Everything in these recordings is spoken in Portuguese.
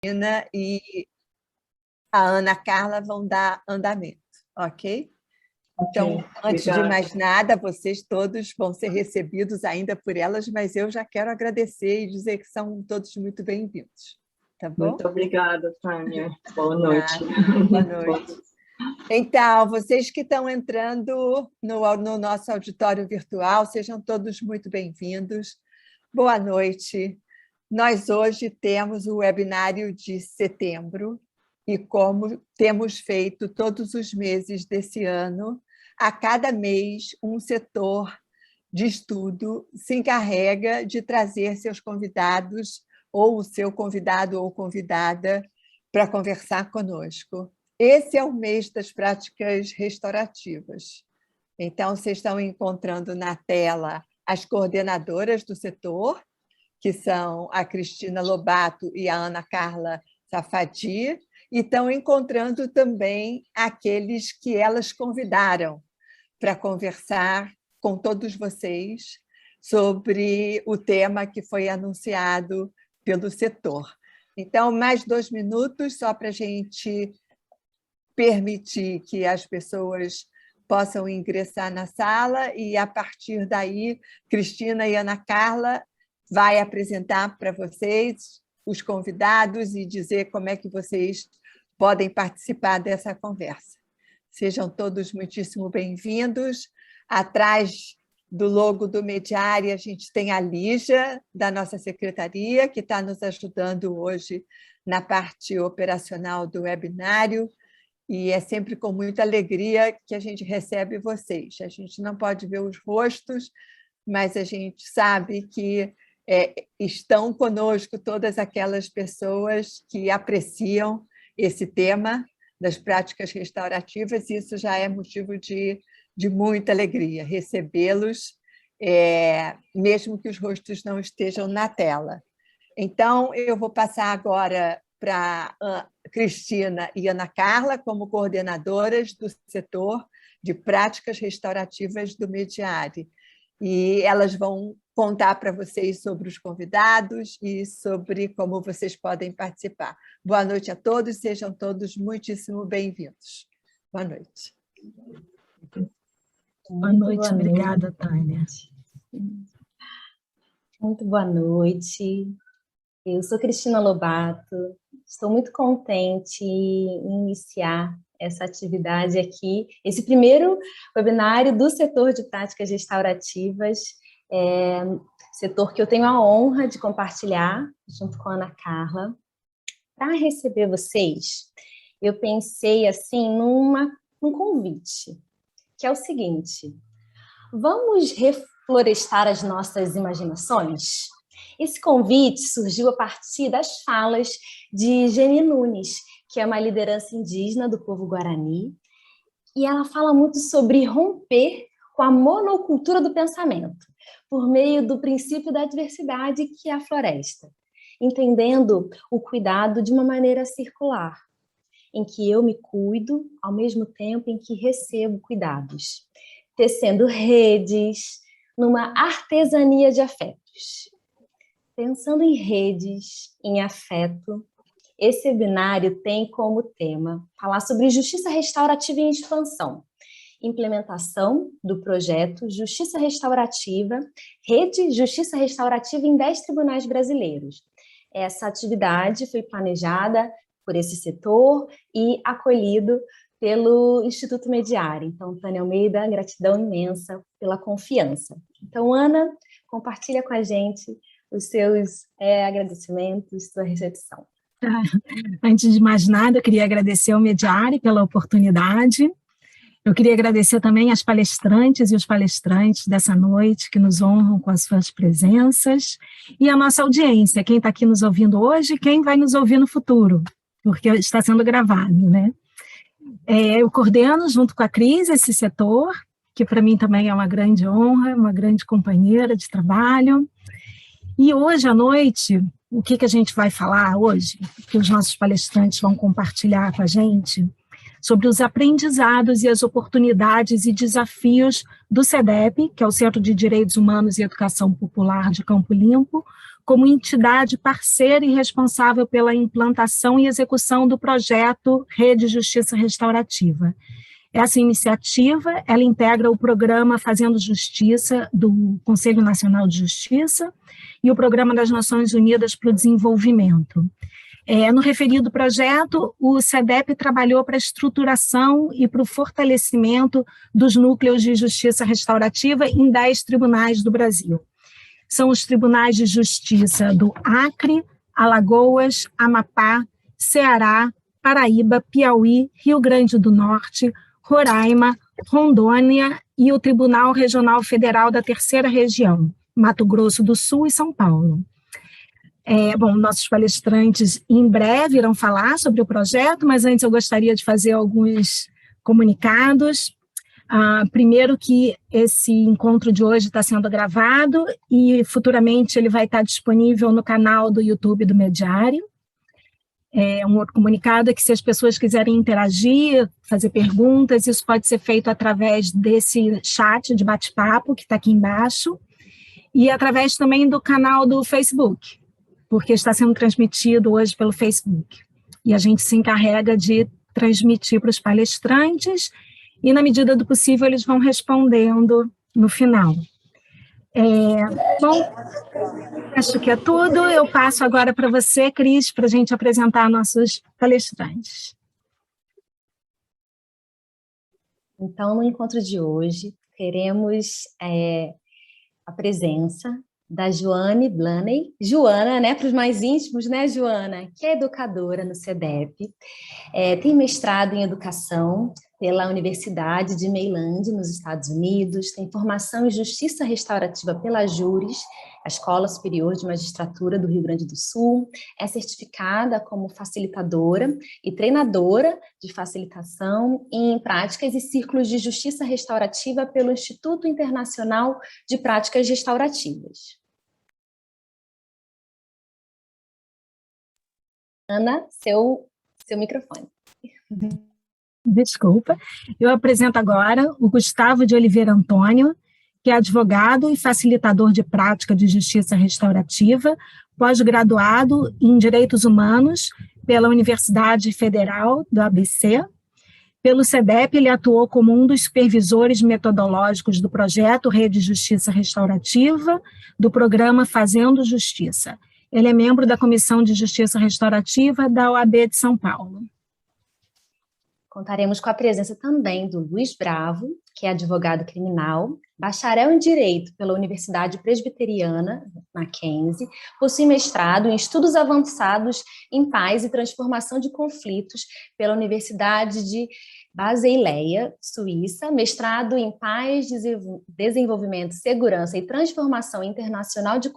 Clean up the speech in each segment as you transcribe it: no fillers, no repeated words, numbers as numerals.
Cristina e a Ana Carla vão dar andamento, ok? Então, antes de mais nada, vocês todos vão ser recebidos ainda por elas, mas eu já quero agradecer e dizer que são todos muito bem-vindos. Tá bom? Muito obrigada, Tânia. Boa noite. Boa noite. Então, vocês que estão entrando no nosso auditório virtual, sejam todos muito bem-vindos. Boa noite. Nós hoje temos o webinário de setembro e, como temos feito todos os meses desse ano, a cada mês um setor de estudo se encarrega de trazer seus convidados ou o seu convidado ou convidada para conversar conosco. Esse é o mês das práticas restaurativas. Então, vocês estão encontrando na tela as coordenadoras do setor, que são a Cristina Lobato e a Ana Carla Safadi, e estão encontrando também aqueles que elas convidaram para conversar com todos vocês sobre o tema que foi anunciado pelo setor. Então, mais 2 minutos, só para a gente permitir que as pessoas possam ingressar na sala e, a partir daí, Cristina e Ana Carla vai apresentar para vocês os convidados e dizer como é que vocês podem participar dessa conversa. Sejam todos muitíssimo bem-vindos. Atrás do logo do Mediare, a gente tem a Lígia, da nossa secretaria, que está nos ajudando hoje na parte operacional do webinário, e é sempre com muita alegria que a gente recebe vocês. A gente não pode ver os rostos, mas a gente sabe que estão conosco todas aquelas pessoas que apreciam esse tema das práticas restaurativas, e isso já é motivo de muita alegria, recebê-los, mesmo que os rostos não estejam na tela. Então, eu vou passar agora para Cristina e Ana Carla, como coordenadoras do setor de práticas restaurativas do Mediare. E elas vão contar para vocês sobre os convidados e sobre como vocês podem participar. Boa noite a todos, sejam todos muitíssimo bem-vindos. Boa noite. Boa noite, obrigada, Tânia. Muito boa noite. Eu sou Cristina Lobato, estou muito contente em iniciar essa atividade aqui, esse primeiro webinário do setor de práticas restaurativas, setor que eu tenho a honra de compartilhar junto com a Ana Carla. Para receber vocês, eu pensei assim num convite, que é o seguinte: vamos reflorestar as nossas imaginações? Esse convite surgiu a partir das falas de Geni Nunes, que é uma liderança indígena do povo Guarani, e ela fala muito sobre romper com a monocultura do pensamento, por meio do princípio da diversidade que é a floresta, entendendo o cuidado de uma maneira circular, em que eu me cuido ao mesmo tempo em que recebo cuidados, tecendo redes numa artesania de afetos. Pensando em redes, em afeto, esse webinário tem como tema falar sobre justiça restaurativa em expansão, implementação do projeto Justiça Restaurativa, Rede Justiça Restaurativa em 10 tribunais brasileiros. Essa atividade foi planejada por esse setor e acolhido pelo Instituto Mediare. Então, Tânia Almeida, gratidão imensa pela confiança. Então, Ana, compartilha com a gente os seus agradecimentos, sua recepção. Antes de mais nada, eu queria agradecer ao Mediare pela oportunidade. Eu queria agradecer também às palestrantes e os palestrantes dessa noite que nos honram com as suas presenças e a nossa audiência, quem está aqui nos ouvindo hoje e quem vai nos ouvir no futuro, porque está sendo gravado, né? Eu coordeno, junto com a Cris, esse setor, que para mim também é uma grande honra, uma grande companheira de trabalho. E hoje à noite, o que a gente vai falar hoje, que os nossos palestrantes vão compartilhar com a gente, sobre os aprendizados e as oportunidades e desafios do CEDEP, que é o Centro de Direitos Humanos e Educação Popular de Campo Limpo, como entidade parceira e responsável pela implantação e execução do projeto Rede Justiça Restaurativa. Essa iniciativa, ela integra o programa Fazendo Justiça do Conselho Nacional de Justiça e o Programa das Nações Unidas para o Desenvolvimento. No referido projeto, o SEDEP trabalhou para a estruturação e para o fortalecimento dos núcleos de justiça restaurativa em 10 tribunais do Brasil. São os tribunais de justiça do Acre, Alagoas, Amapá, Ceará, Paraíba, Piauí, Rio Grande do Norte, Roraima, Rondônia e o Tribunal Regional Federal da Terceira Região, Mato Grosso do Sul e São Paulo. Nossos palestrantes em breve irão falar sobre o projeto, mas antes eu gostaria de fazer alguns comunicados. Primeiro que esse encontro de hoje está sendo gravado e futuramente ele vai estar disponível no canal do YouTube do Mediário. Um outro comunicado é que se as pessoas quiserem interagir, fazer perguntas, isso pode ser feito através desse chat de bate-papo que está aqui embaixo e através também do canal do Facebook, porque está sendo transmitido hoje pelo Facebook. E a gente se encarrega de transmitir para os palestrantes e, na medida do possível, eles vão respondendo no final. Acho que é tudo. Eu passo agora para você, Cris, para a gente apresentar nossos palestrantes. Então, no encontro de hoje, teremos a presença da Joane Blaney, Joana, né, para os mais íntimos, né, Joana, que é educadora no SEDEP, tem mestrado em educação pela Universidade de Maryland, nos Estados Unidos, tem formação em Justiça Restaurativa pela JURIS, a Escola Superior de Magistratura do Rio Grande do Sul, é certificada como facilitadora e treinadora de facilitação em práticas e círculos de justiça restaurativa pelo Instituto Internacional de Práticas Restaurativas. Ana, seu microfone. Desculpa. Eu apresento agora o Gustavo de Oliveira Antônio, que é advogado e facilitador de prática de justiça restaurativa, pós-graduado em Direitos Humanos pela Universidade Federal do ABC. Pelo SEDEP, ele atuou como um dos supervisores metodológicos do projeto Rede Justiça Restaurativa, do programa Fazendo Justiça. Ele é membro da Comissão de Justiça Restaurativa da OAB de São Paulo. Contaremos com a presença também do Luiz Bravo, que é advogado criminal, bacharel em Direito pela Universidade Presbiteriana, Mackenzie, possui mestrado em Estudos Avançados em Paz e Transformação de Conflitos pela Universidade de Basileia, Suíça, mestrado em Paz, Desenvolvimento, Segurança e Transformação Internacional de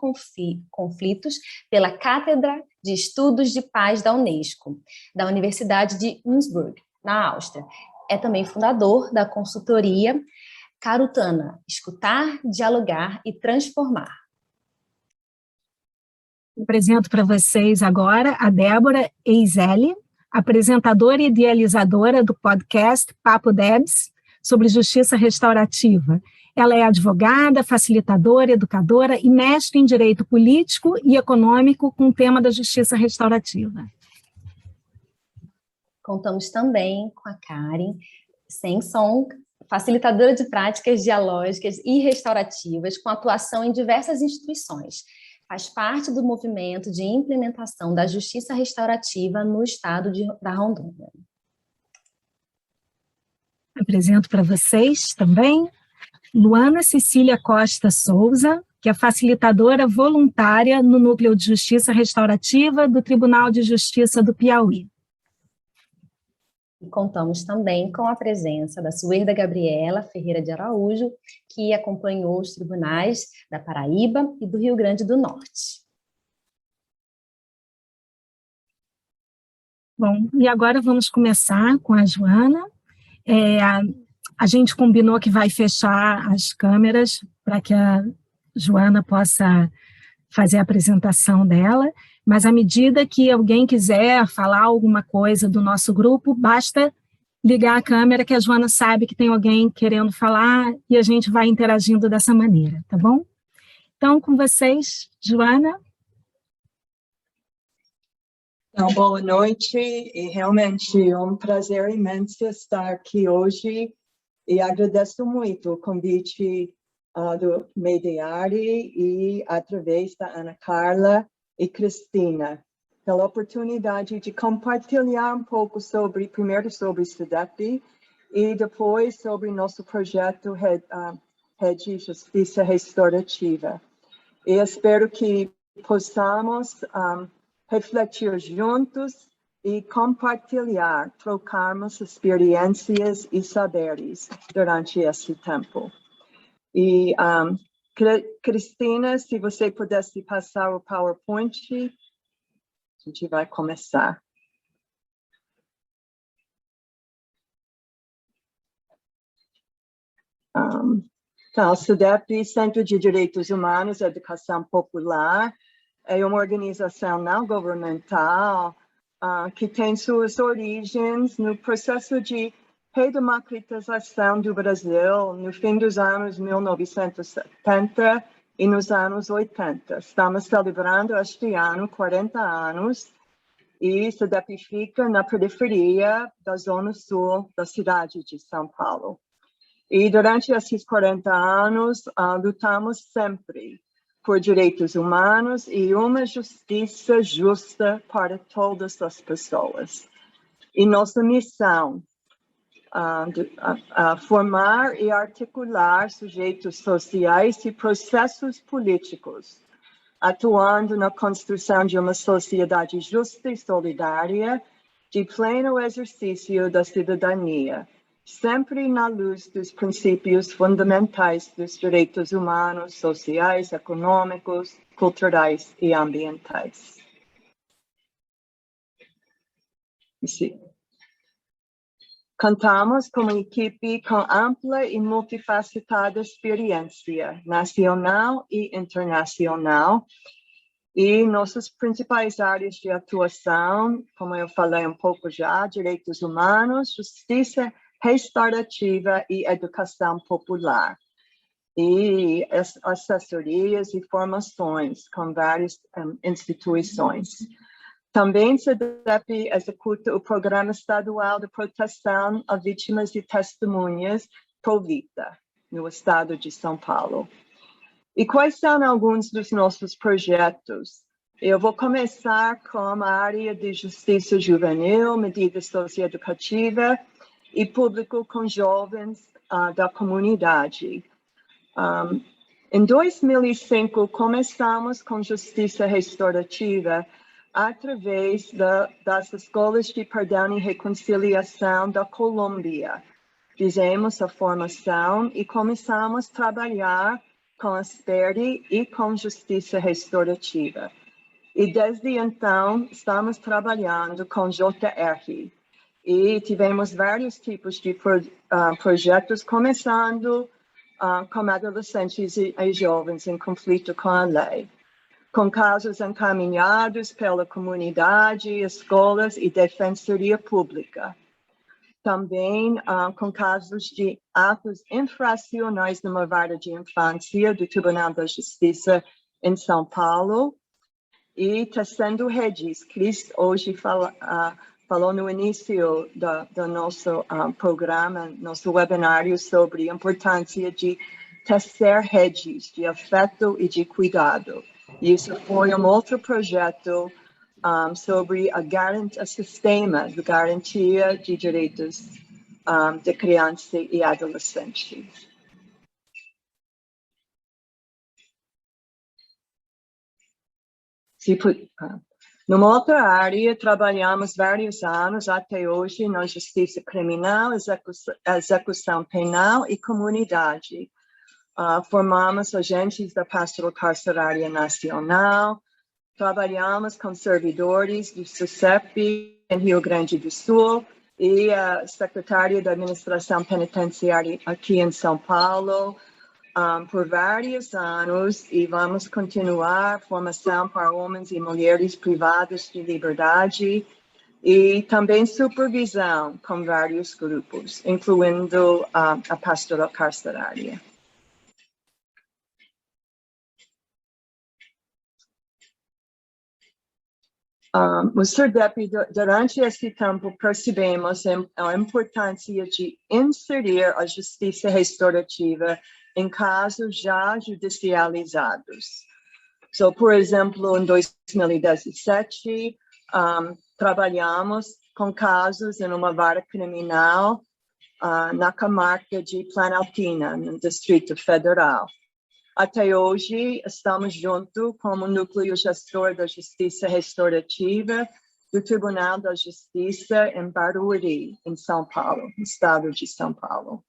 Conflitos pela Cátedra de Estudos de Paz da Unesco, da Universidade de Innsbruck, na Áustria. É também fundador da consultoria Carutana, Escutar, Dialogar e Transformar. Apresento para vocês agora a Débora Eiselli, apresentadora e idealizadora do podcast Papo Debs, sobre justiça restaurativa. Ela é advogada, facilitadora, educadora e mestre em Direito Político e Econômico com o tema da justiça restaurativa. Contamos também com a Karen Senson, facilitadora de práticas dialógicas e restaurativas, com atuação em diversas instituições. Faz parte do movimento de implementação da justiça restaurativa no estado da Rondônia. Apresento para vocês também Luana Cecília Costa Souza, que é facilitadora voluntária no Núcleo de Justiça Restaurativa do Tribunal de Justiça do Piauí. E contamos também com a presença da Suerda Gabriela Ferreira de Araújo, que acompanhou os tribunais da Paraíba e do Rio Grande do Norte. Bom, e agora vamos começar com a Joana. A gente combinou que vai fechar as câmeras para que a Joana possa fazer a apresentação dela, mas à medida que alguém quiser falar alguma coisa do nosso grupo, basta ligar a câmera que a Joana sabe que tem alguém querendo falar e a gente vai interagindo dessa maneira, tá bom? Então, com vocês, Joana. Então, boa noite, e realmente é um prazer imenso estar aqui hoje, e agradeço muito o convite do Mediari e através da Ana Carla e Cristina, pela oportunidade de compartilhar um pouco primeiro sobre o SUDEP e depois sobre nosso projeto Rede Justiça Restaurativa. E espero que possamos refletir juntos e compartilhar, trocarmos experiências e saberes durante esse tempo. E, Cristina, se você pudesse passar o PowerPoint, a gente vai começar. Então, o SUDEP, Centro de Direitos Humanos e Educação Popular, é uma organização não governamental que tem suas origens no processo de redemocratização do Brasil no fim dos anos 1970 e nos anos 80. Estamos celebrando este ano 40 anos e SUDEP fica na periferia da Zona Sul da cidade de São Paulo. E durante esses 40 anos, lutamos sempre por direitos humanos e uma justiça justa para todas as pessoas. E nossa missão formar e articular sujeitos sociais e processos políticos, atuando na construção de uma sociedade justa e solidária, de pleno exercício da cidadania, sempre na luz dos princípios fundamentais dos direitos humanos, sociais, econômicos, culturais e ambientais. Contamos com uma equipe com ampla e multifacetada experiência nacional e internacional, e nossas principais áreas de atuação, como eu falei um pouco já, direitos humanos, justiça restaurativa e educação popular, e assessorias e formações com várias instituições. Também SUDEP executa o Programa Estadual de Proteção a Vítimas e Testemunhas, PROVITA, no estado de São Paulo. E quais são alguns dos nossos projetos? Eu vou começar com a área de justiça juvenil, medida socioeducativa e público com jovens da comunidade. Em 2005, começamos com justiça restaurativa através das escolas de perdão e reconciliação da Colômbia. Fizemos a formação e começamos a trabalhar com a SPERD e com justiça restaurativa. E desde então, estamos trabalhando com JR. E tivemos vários tipos de projetos, começando com adolescentes e jovens em conflito com a lei, com casos encaminhados pela comunidade, escolas e defensoria pública. Também com casos de atos infracionais numa vara de infância do Tribunal da Justiça em São Paulo, e tecendo redes. Cris hoje falou no início do nosso programa, nosso webinário, sobre a importância de tecer redes de afeto e de cuidado. E isso foi um outro projeto sobre o sistema de garantia de direitos de criança e adolescente. Numa outra área, trabalhamos vários anos até hoje na justiça criminal, execução penal e comunidade. Formamos agentes da Pastoral Carcerária Nacional, trabalhamos com servidores do SUSEP em Rio Grande do Sul e a secretária da Administração Penitenciária aqui em São Paulo, por vários anos, e vamos continuar formação para homens e mulheres privados de liberdade e também supervisão com vários grupos, incluindo a pastoral carcerária. O SUDEP, durante esse tempo, percebemos a importância de inserir a justiça restaurativa em casos já judicializados. Por exemplo, em 2017, trabalhamos com casos em uma vara criminal na comarca de Planaltina, no Distrito Federal. Até hoje, estamos junto como núcleo gestor da Justiça Restaurativa do Tribunal da Justiça em Barueri, em São Paulo, no estado de São Paulo.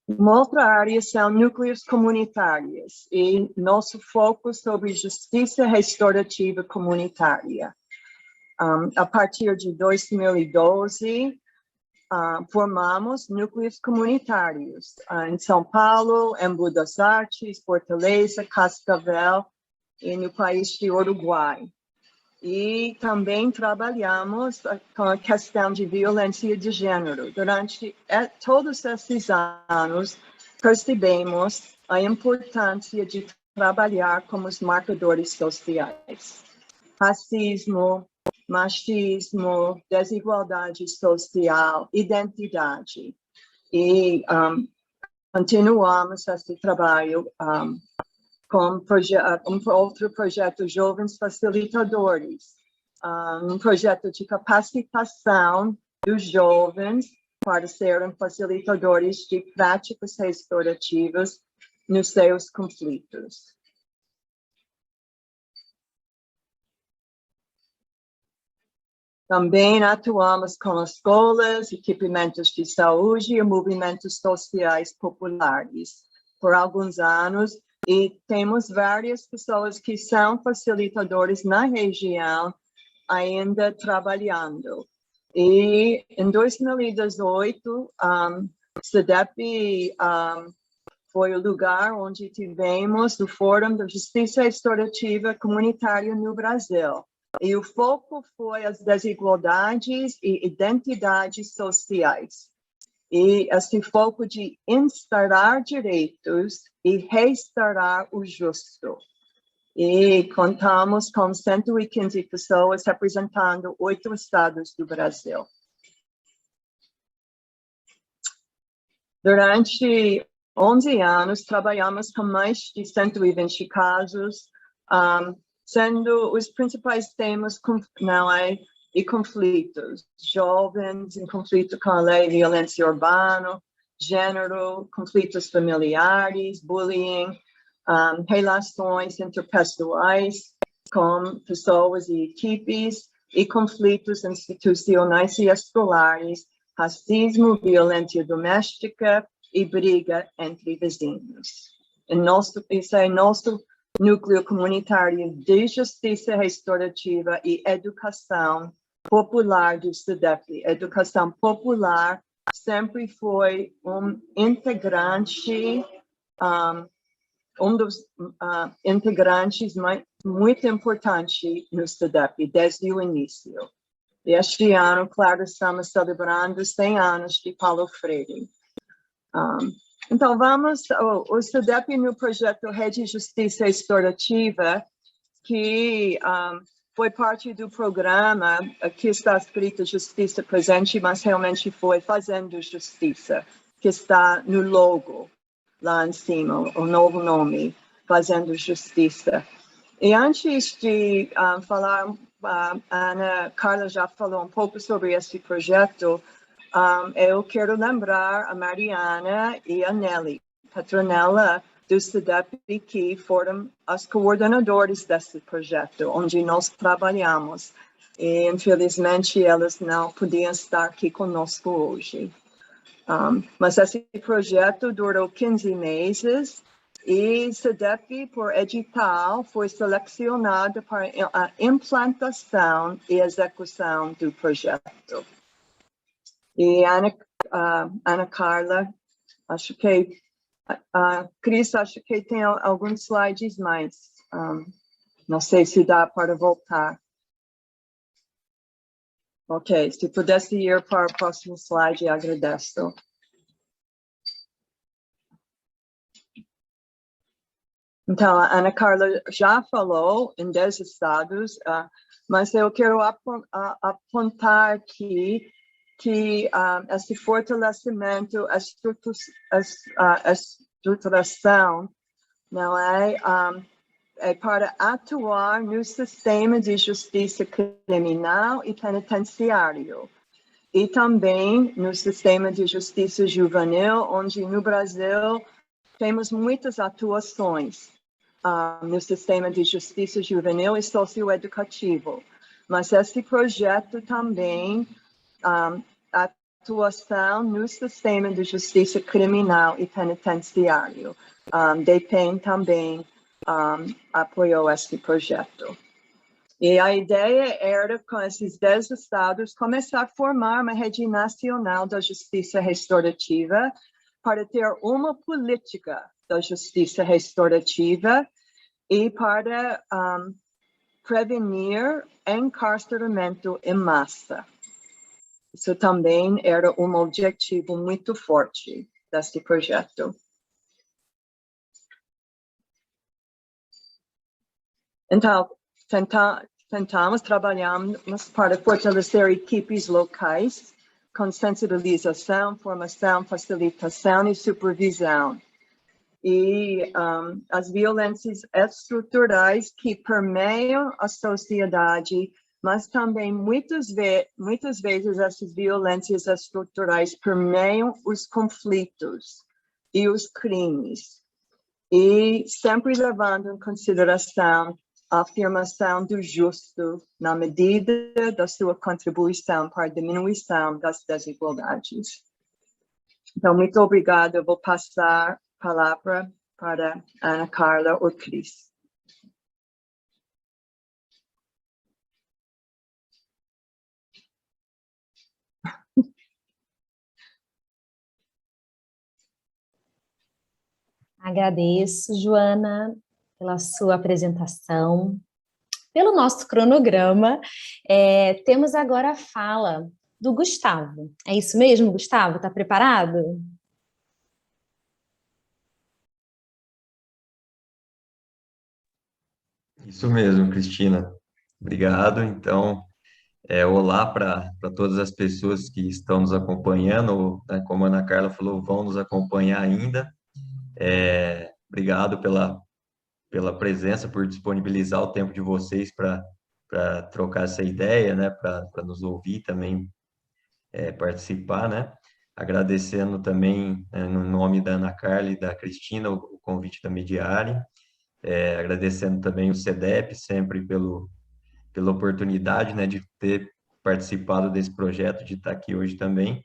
Uma outra área são núcleos comunitários e nosso foco sobre justiça restaurativa comunitária. A partir de 2012, formamos núcleos comunitários em São Paulo, em Buenos Aires, Fortaleza, Cascavel e no país de Uruguai. E também trabalhamos com a questão de violência de gênero. Durante todos esses anos, percebemos a importância de trabalhar com os marcadores sociais. Racismo, machismo, desigualdade social, identidade. E continuamos esse trabalho com outro projeto Jovens Facilitadores, um projeto de capacitação dos jovens para serem facilitadores de práticas restaurativas nos seus conflitos. Também atuamos com escolas, equipamentos de saúde e movimentos sociais populares por alguns anos, e temos várias pessoas que são facilitadores na região ainda trabalhando. E em 2018, SUDEP foi o lugar onde tivemos o Fórum da Justiça Restaurativa Comunitária no Brasil. E o foco foi as desigualdades e identidades sociais. E esse foco de instaurar direitos e restaurar o justo. E contamos com 115 pessoas representando 8 estados do Brasil. Durante 11 anos, trabalhamos com mais de 120 casos, sendo os principais temas e conflitos. Jovens em conflito com a lei de violência urbana, gênero, conflitos familiares, bullying, relações interpessoais com pessoas e equipes, e conflitos institucionais e escolares, racismo, violência doméstica e briga entre vizinhos. Esse é nosso núcleo comunitário de justiça restaurativa e educação popular do SUDEP. Educação popular sempre foi um integrante, dos integrantes muito importante no SUDEP desde o início. E este ano, claro, estamos celebrando 100 anos de Paulo Freire. Então, o SUDEP no projeto Rede Justiça Restaurativa, que foi parte do programa, aqui está escrito Justiça Presente, mas realmente foi Fazendo Justiça, que está no logo, lá em cima, o novo nome, Fazendo Justiça. E antes de falar, a Ana Carla já falou um pouco sobre esse projeto. Eu quero lembrar a Mariana e a Nelly, patronela do SUDEP, que foram as coordenadoras desse projeto, onde nós trabalhamos. E, infelizmente, elas não podiam estar aqui conosco hoje. Mas esse projeto durou 15 meses e SUDEP, por edital, foi selecionado para a implantação e execução do projeto. E Ana Carla, acho que Cris, acho que tem alguns slides mais. Não sei se dá para voltar. Ok, se pudesse ir para o próximo slide, agradeço. Então, a Ana Carla já falou em 10 estados, mas eu quero apontar aqui que esse fortalecimento, a estruturação, não é, é para atuar no sistema de justiça criminal e penitenciário, e também no sistema de justiça juvenil, onde no Brasil temos muitas atuações no sistema de justiça juvenil e socioeducativo, mas esse projeto também atuação no sistema de justiça criminal e penitenciário. DEPEN também apoiou esse projeto. E a ideia era, com esses 10 estados, começar a formar uma rede nacional da justiça restaurativa para ter uma política da justiça restaurativa e para prevenir encarceramento em massa. Isso também era um objetivo muito forte desse projeto. Então, tentamos trabalhar para fortalecer equipes locais com sensibilização, formação, facilitação e supervisão. E as violências estruturais que permeiam a sociedade, mas também muitas vezes essas violências estruturais permeiam os conflitos e os crimes. E sempre levando em consideração a afirmação do justo na medida da sua contribuição para a diminuição das desigualdades. Então, muito obrigada. Eu vou passar a palavra para Ana Carla ou Cris. Agradeço, Joana, pela sua apresentação. Pelo nosso cronograma, temos agora a fala do Gustavo. É isso mesmo, Gustavo? Está preparado? Isso mesmo, Cristina. Obrigado. Então, olá para todas as pessoas que estão nos acompanhando, né, como a Ana Carla falou, vão nos acompanhar ainda. Obrigado pela presença, por disponibilizar o tempo de vocês para trocar essa ideia, né, para nos ouvir também, participar, né? Agradecendo também, no nome da Ana Carla e da Cristina, o convite da Mediare. Agradecendo também o CEDEP, sempre pela oportunidade, né, de ter participado desse projeto, de estar aqui hoje também,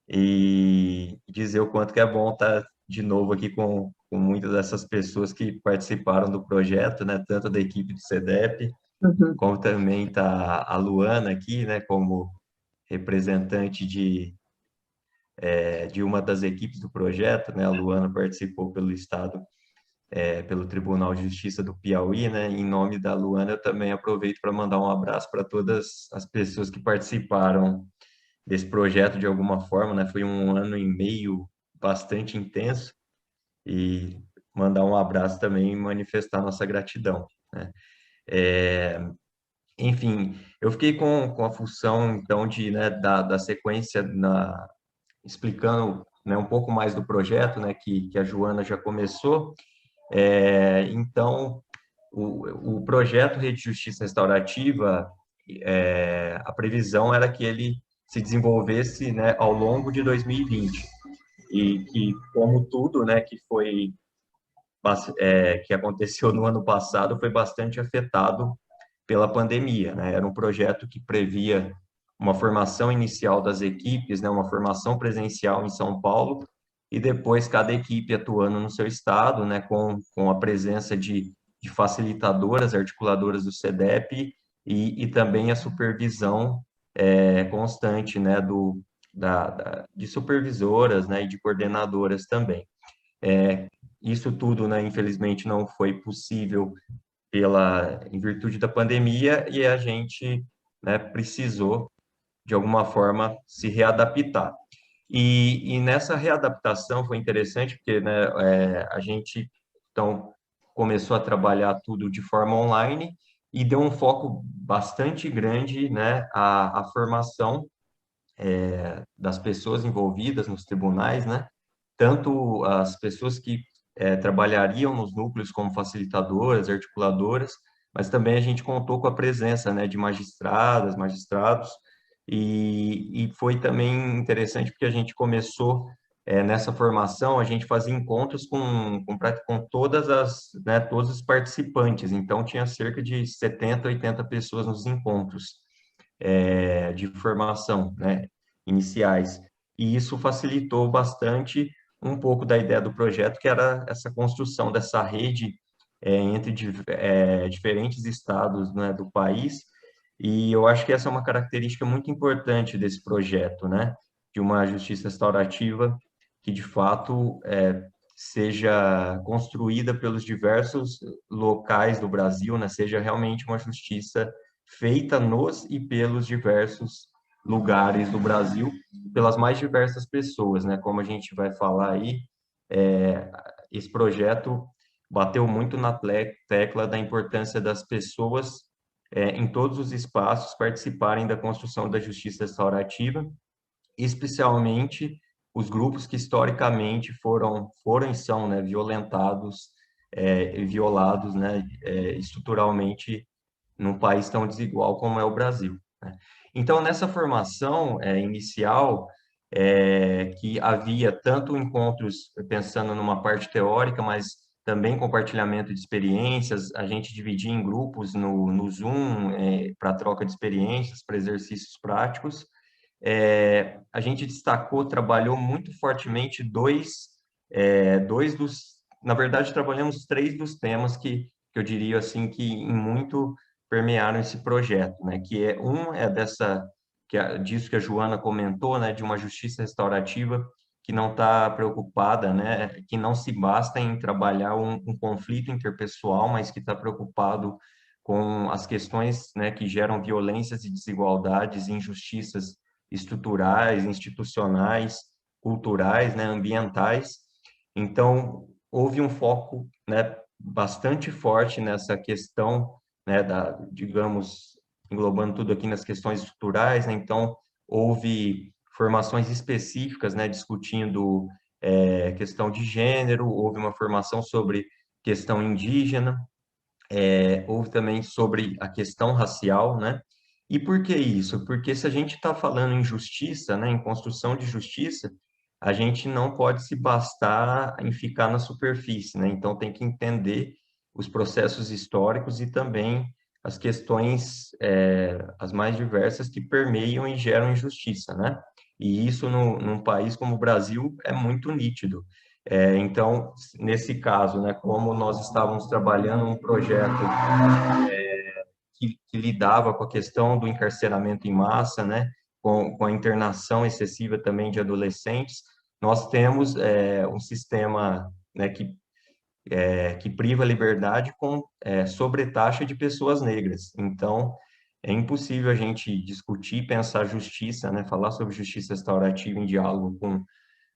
e dizer o quanto que é bom estar de novo aqui com muitas dessas pessoas que participaram do projeto, né, tanto da equipe do CEDEP, como também está a Luana aqui, né, como representante de uma das equipes do projeto, né, a Luana participou pelo Estado, pelo Tribunal de Justiça do Piauí, né? Em nome da Luana, eu também aproveito para mandar um abraço para todas as pessoas que participaram desse projeto de alguma forma, né? Foi um ano e meio bastante intenso, e mandar um abraço também e manifestar nossa gratidão, né? Enfim, eu fiquei com a função, então, né, da sequência, explicando, né, um pouco mais do projeto, né, que a Joana já começou. Então, o projeto Rede de Justiça Restaurativa, a previsão era que ele se desenvolvesse, né, ao longo de 2020, e que, como tudo, né, que aconteceu no ano passado, foi bastante afetado pela pandemia, né? Era um projeto que previa uma formação inicial das equipes, né, uma formação presencial em São Paulo, e depois cada equipe atuando no seu estado, né, com a presença de facilitadoras, articuladoras do CEDEP, e também a supervisão constante, né, de supervisoras, né, e de coordenadoras também. Isso tudo, né, infelizmente não foi possível em virtude da pandemia, e a gente, né, precisou, de alguma forma, se readaptar. E nessa readaptação foi interessante, porque, né, a gente, então, começou a trabalhar tudo de forma online e deu um foco bastante grande, né, à formação das pessoas envolvidas nos tribunais, né, tanto as pessoas que trabalhariam nos núcleos como facilitadoras, articuladoras, mas também a gente contou com a presença, né, de magistradas, magistrados, e foi também interessante porque a gente começou nessa formação, a gente fazia encontros com todas né, todos os participantes, então tinha cerca de 70, 80 pessoas nos encontros de formação, né, iniciais. E isso facilitou bastante um pouco da ideia do projeto, que era essa construção dessa rede entre diferentes estados, né, do país. E eu acho que essa é uma característica muito importante desse projeto, né, de uma justiça restaurativa que, de fato, seja construída pelos diversos locais do Brasil, né, seja realmente uma justiça feita nos e pelos diversos lugares do Brasil, pelas mais diversas pessoas, né? Como a gente vai falar aí, esse projeto bateu muito na tecla da importância das pessoas em todos os espaços participarem da construção da justiça restaurativa, especialmente os grupos que historicamente foram e são, né, violentados e violados, né, estruturalmente num país tão desigual como é o Brasil, né? Então, nessa formação inicial, que havia tanto encontros pensando numa parte teórica, mas também compartilhamento de experiências, a gente dividia em grupos no Zoom para troca de experiências, para exercícios práticos. A gente destacou, trabalhou muito fortemente na verdade, trabalhamos 3 dos temas que eu diria assim que em muito permearam esse projeto, né? Que disso que a Joana comentou, né? De uma justiça restaurativa que não está preocupada, né? Que não se basta em trabalhar um conflito interpessoal, mas que está preocupado com as questões, né? Que geram violências e desigualdades, injustiças estruturais, institucionais, culturais, né? Ambientais. Então, houve um foco, né? Bastante forte nessa questão, né, digamos, englobando tudo aqui nas questões estruturais, né? Então, houve formações específicas, né, discutindo questão de gênero, houve uma formação sobre questão indígena, houve também sobre a questão racial, né? E por que isso? Porque se a gente está falando em justiça, né, em construção de justiça, a gente não pode se bastar em ficar na superfície, né? Então tem que entender os processos históricos e também as questões as mais diversas que permeiam e geram injustiça, né? E isso num país como o Brasil é muito nítido. Então, nesse caso, né, como nós estávamos trabalhando um projeto que lidava com a questão do encarceramento em massa, né, com a internação excessiva também de adolescentes, nós temos um sistema, né, que priva a liberdade com sobretaxa de pessoas negras. Então, é impossível a gente discutir, pensar justiça, né, falar sobre justiça restaurativa em diálogo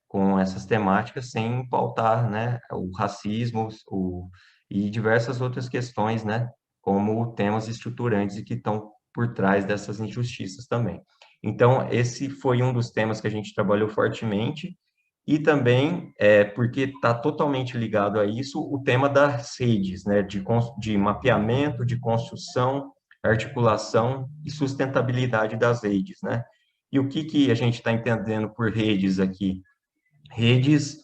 com essas temáticas sem pautar, né, o racismo e diversas outras questões, né, como temas estruturantes e que estão por trás dessas injustiças também. Então, esse foi um dos temas que a gente trabalhou fortemente e também, porque está totalmente ligado a isso, o tema das redes, né, de mapeamento, de construção, articulação e sustentabilidade das redes, né? E o que a gente está entendendo por redes aqui? Redes,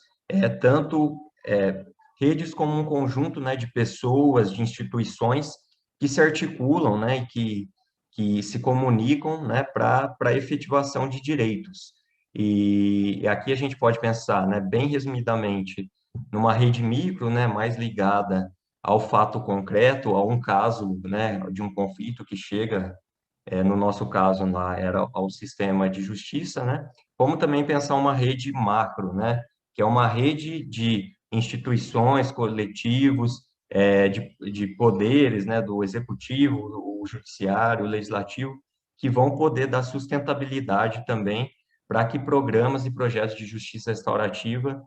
redes como um conjunto, né, de pessoas, de instituições que se articulam, né, e que se comunicam, né, para a efetivação de direitos. E aqui a gente pode pensar, né, bem resumidamente, numa rede micro, né, mais ligada ao fato concreto, a um caso, né, de um conflito que chega, no nosso caso lá era ao sistema de justiça, né, como também pensar uma rede macro, né, que é uma rede de instituições, coletivos, de poderes, né, do executivo, o judiciário, o legislativo, que vão poder dar sustentabilidade também para que programas e projetos de justiça restaurativa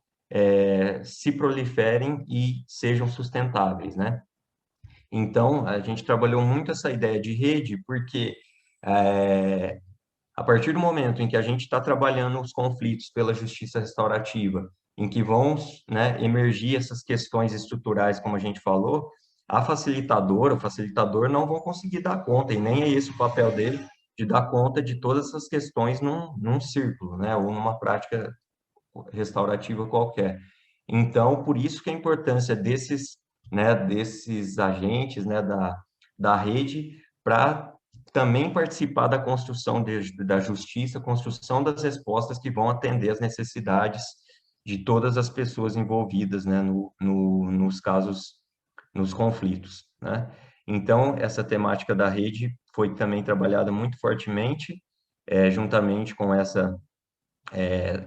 se proliferem e sejam sustentáveis, né? Então, a gente trabalhou muito essa ideia de rede, porque a partir do momento em que a gente está trabalhando os conflitos pela justiça restaurativa, em que vão, né, emergir essas questões estruturais, como a gente falou, a facilitadora, o facilitador não vão conseguir dar conta, e nem é esse o papel dele, de dar conta de todas essas questões num círculo, né, ou numa prática restaurativa qualquer. Então, por isso que a importância desses, né, desses agentes, né, da rede, para também participar da construção da justiça, construção das respostas que vão atender às necessidades de todas as pessoas envolvidas, né, nos casos, nos conflitos, né? Então, essa temática da rede foi também trabalhada muito fortemente, juntamente com essa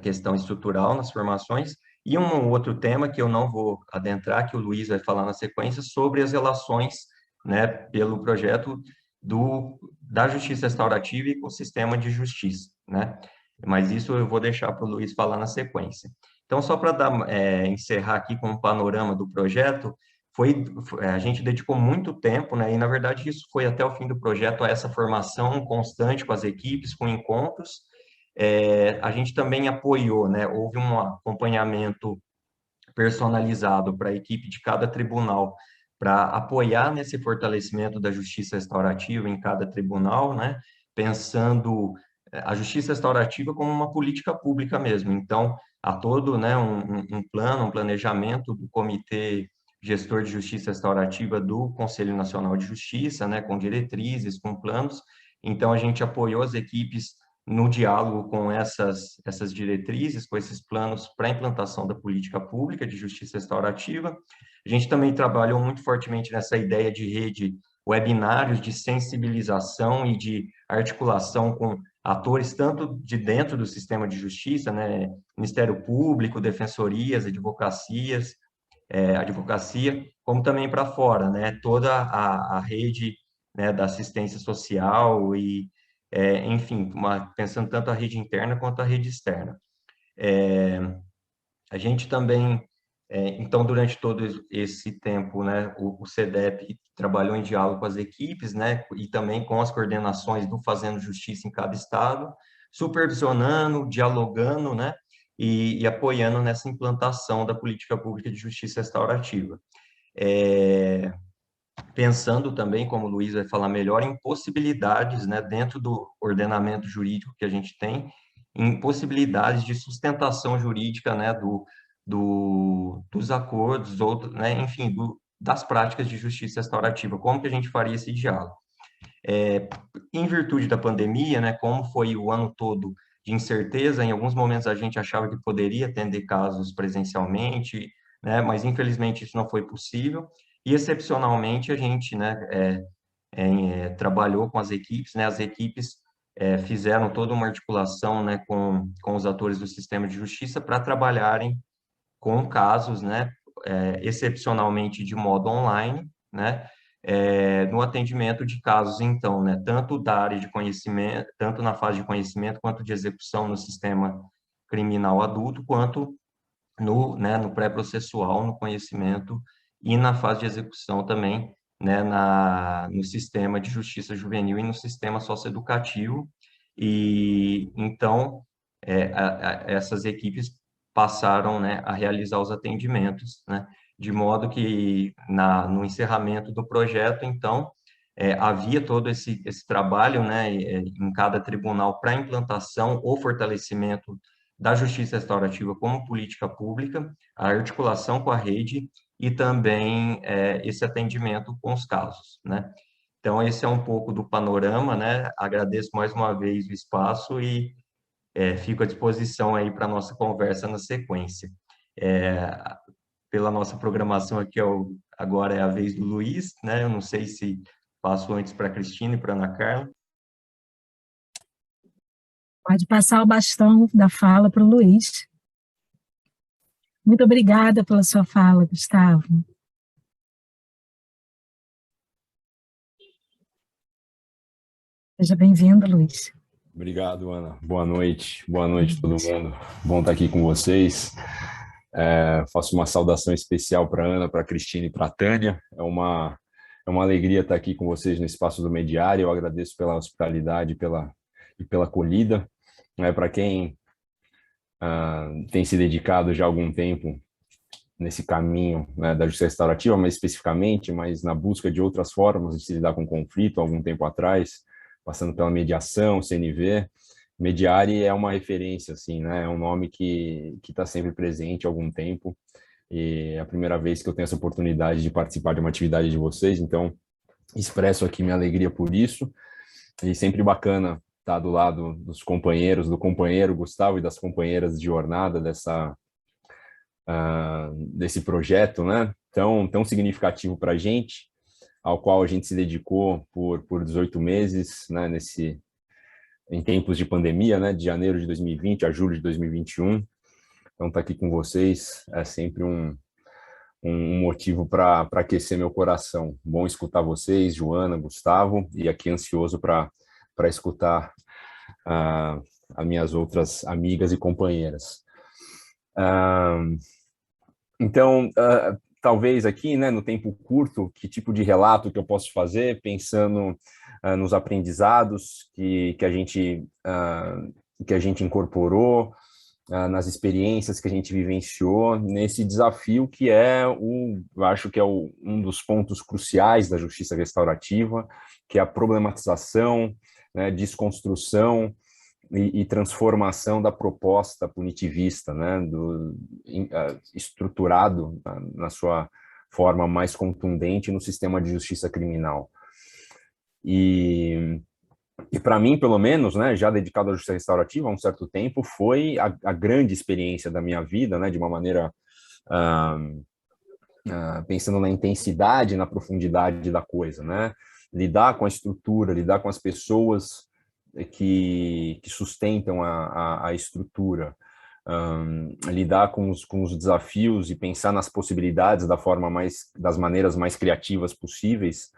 questão estrutural nas formações, e um outro tema que eu não vou adentrar, que o Luiz vai falar na sequência, sobre as relações, né, pelo projeto da justiça restaurativa e com o sistema de justiça, né? Mas isso eu vou deixar para o Luiz falar na sequência. Então, só para encerrar aqui com um panorama do projeto, a gente dedicou muito tempo, né, e na verdade isso foi até o fim do projeto, a essa formação constante com as equipes, com encontros. A gente também apoiou, né, houve um acompanhamento personalizado para a equipe de cada tribunal, para apoiar nesse fortalecimento da justiça restaurativa em cada tribunal, né, pensando a justiça restaurativa como uma política pública mesmo. Então, há todo, né, um plano, um planejamento do Comitê Gestor de Justiça Restaurativa do Conselho Nacional de Justiça, né, com diretrizes, com planos. Então, a gente apoiou as equipes no diálogo com essas diretrizes, com esses planos para a implantação da política pública de justiça restaurativa. A gente também trabalhou muito fortemente nessa ideia de rede, webinários de sensibilização e de articulação com atores tanto de dentro do sistema de justiça, né, Ministério Público, defensorias, advocacia, como também para fora, né, toda a rede, né, da assistência social e enfim, pensando tanto a rede interna quanto a rede externa. A gente também, então, durante todo esse tempo, né, o CEDEP trabalhou em diálogo com as equipes, né, e também com as coordenações do Fazendo Justiça em cada estado, supervisionando, dialogando, né, e apoiando nessa implantação da política pública de justiça restaurativa. Pensando também, como o Luiz vai falar melhor, em possibilidades, né, dentro do ordenamento jurídico que a gente tem, em possibilidades de sustentação jurídica, né, dos acordos, né, enfim, das práticas de justiça restaurativa, como que a gente faria esse diálogo. Em virtude da pandemia, né, como foi o ano todo de incerteza, em alguns momentos a gente achava que poderia atender casos presencialmente, né, mas infelizmente isso não foi possível, e excepcionalmente a gente, né, trabalhou com as equipes fizeram toda uma articulação, né, com os atores do sistema de justiça para trabalharem com casos, né, excepcionalmente de modo online, né, no atendimento de casos, então, né, tanto da área de conhecimento, tanto na fase de conhecimento, quanto de execução no sistema criminal adulto, quanto no pré-processual, no conhecimento, e na fase de execução também, né, no sistema de justiça juvenil e no sistema socioeducativo. E, então, essas equipes passaram, né, a realizar os atendimentos, né, de modo que no encerramento do projeto, então, havia todo esse trabalho, né, em cada tribunal para implantação ou fortalecimento da justiça restaurativa como política pública, a articulação com a rede e também esse atendimento com os casos, né? Então, esse é um pouco do panorama, né? Agradeço mais uma vez o espaço e fico à disposição aí para a nossa conversa na sequência. Pela nossa programação aqui, agora é a vez do Luiz, né? Eu não sei se passo antes para a Cristina e para a Ana Carla. Pode passar o bastão da fala para o Luiz. Muito obrigada pela sua fala, Gustavo. Seja bem-vindo, Luiz. Obrigado, Ana. Boa noite todo mundo. Bom estar aqui com vocês. Faço uma saudação especial para a Ana, para a Cristina e para a Tânia. É uma alegria estar aqui com vocês no Espaço do Mediário. Eu agradeço pela hospitalidade e pela acolhida. Para quem tem se dedicado já há algum tempo nesse caminho, né, da justiça restaurativa, mais especificamente, mas na busca de outras formas de se lidar com conflito, algum tempo atrás, passando pela mediação, CNV, Mediare é uma referência, assim, né? É um nome que está sempre presente há algum tempo, e é a primeira vez que eu tenho essa oportunidade de participar de uma atividade de vocês, então expresso aqui minha alegria por isso, e sempre bacana estar do lado dos companheiros, do companheiro Gustavo e das companheiras de jornada desse projeto, né? Tão significativo para a gente, ao qual a gente se dedicou por 18 meses, né? Em tempos de pandemia, né? De janeiro de 2020 a julho de 2021. Então, estar aqui com vocês é sempre um motivo para aquecer meu coração. Bom escutar vocês, Joana, Gustavo, e aqui ansioso para escutar as minhas outras amigas e companheiras. Então, talvez aqui, né, no tempo curto, que tipo de relato que eu posso fazer, pensando nos aprendizados que a gente incorporou, nas experiências que a gente vivenciou, nesse desafio que eu acho que é um dos pontos cruciais da justiça restaurativa, que é a problematização, né, desconstrução e transformação da proposta punitivista, né, estruturado na sua forma mais contundente no sistema de justiça criminal. E para mim, pelo menos, né, já dedicado à justiça restaurativa há um certo tempo, foi a grande experiência da minha vida, né, de uma maneira pensando na intensidade, na profundidade da coisa, né, lidar com a estrutura, lidar com as pessoas que sustentam a estrutura, lidar com os desafios e pensar nas possibilidades das maneiras mais criativas possíveis,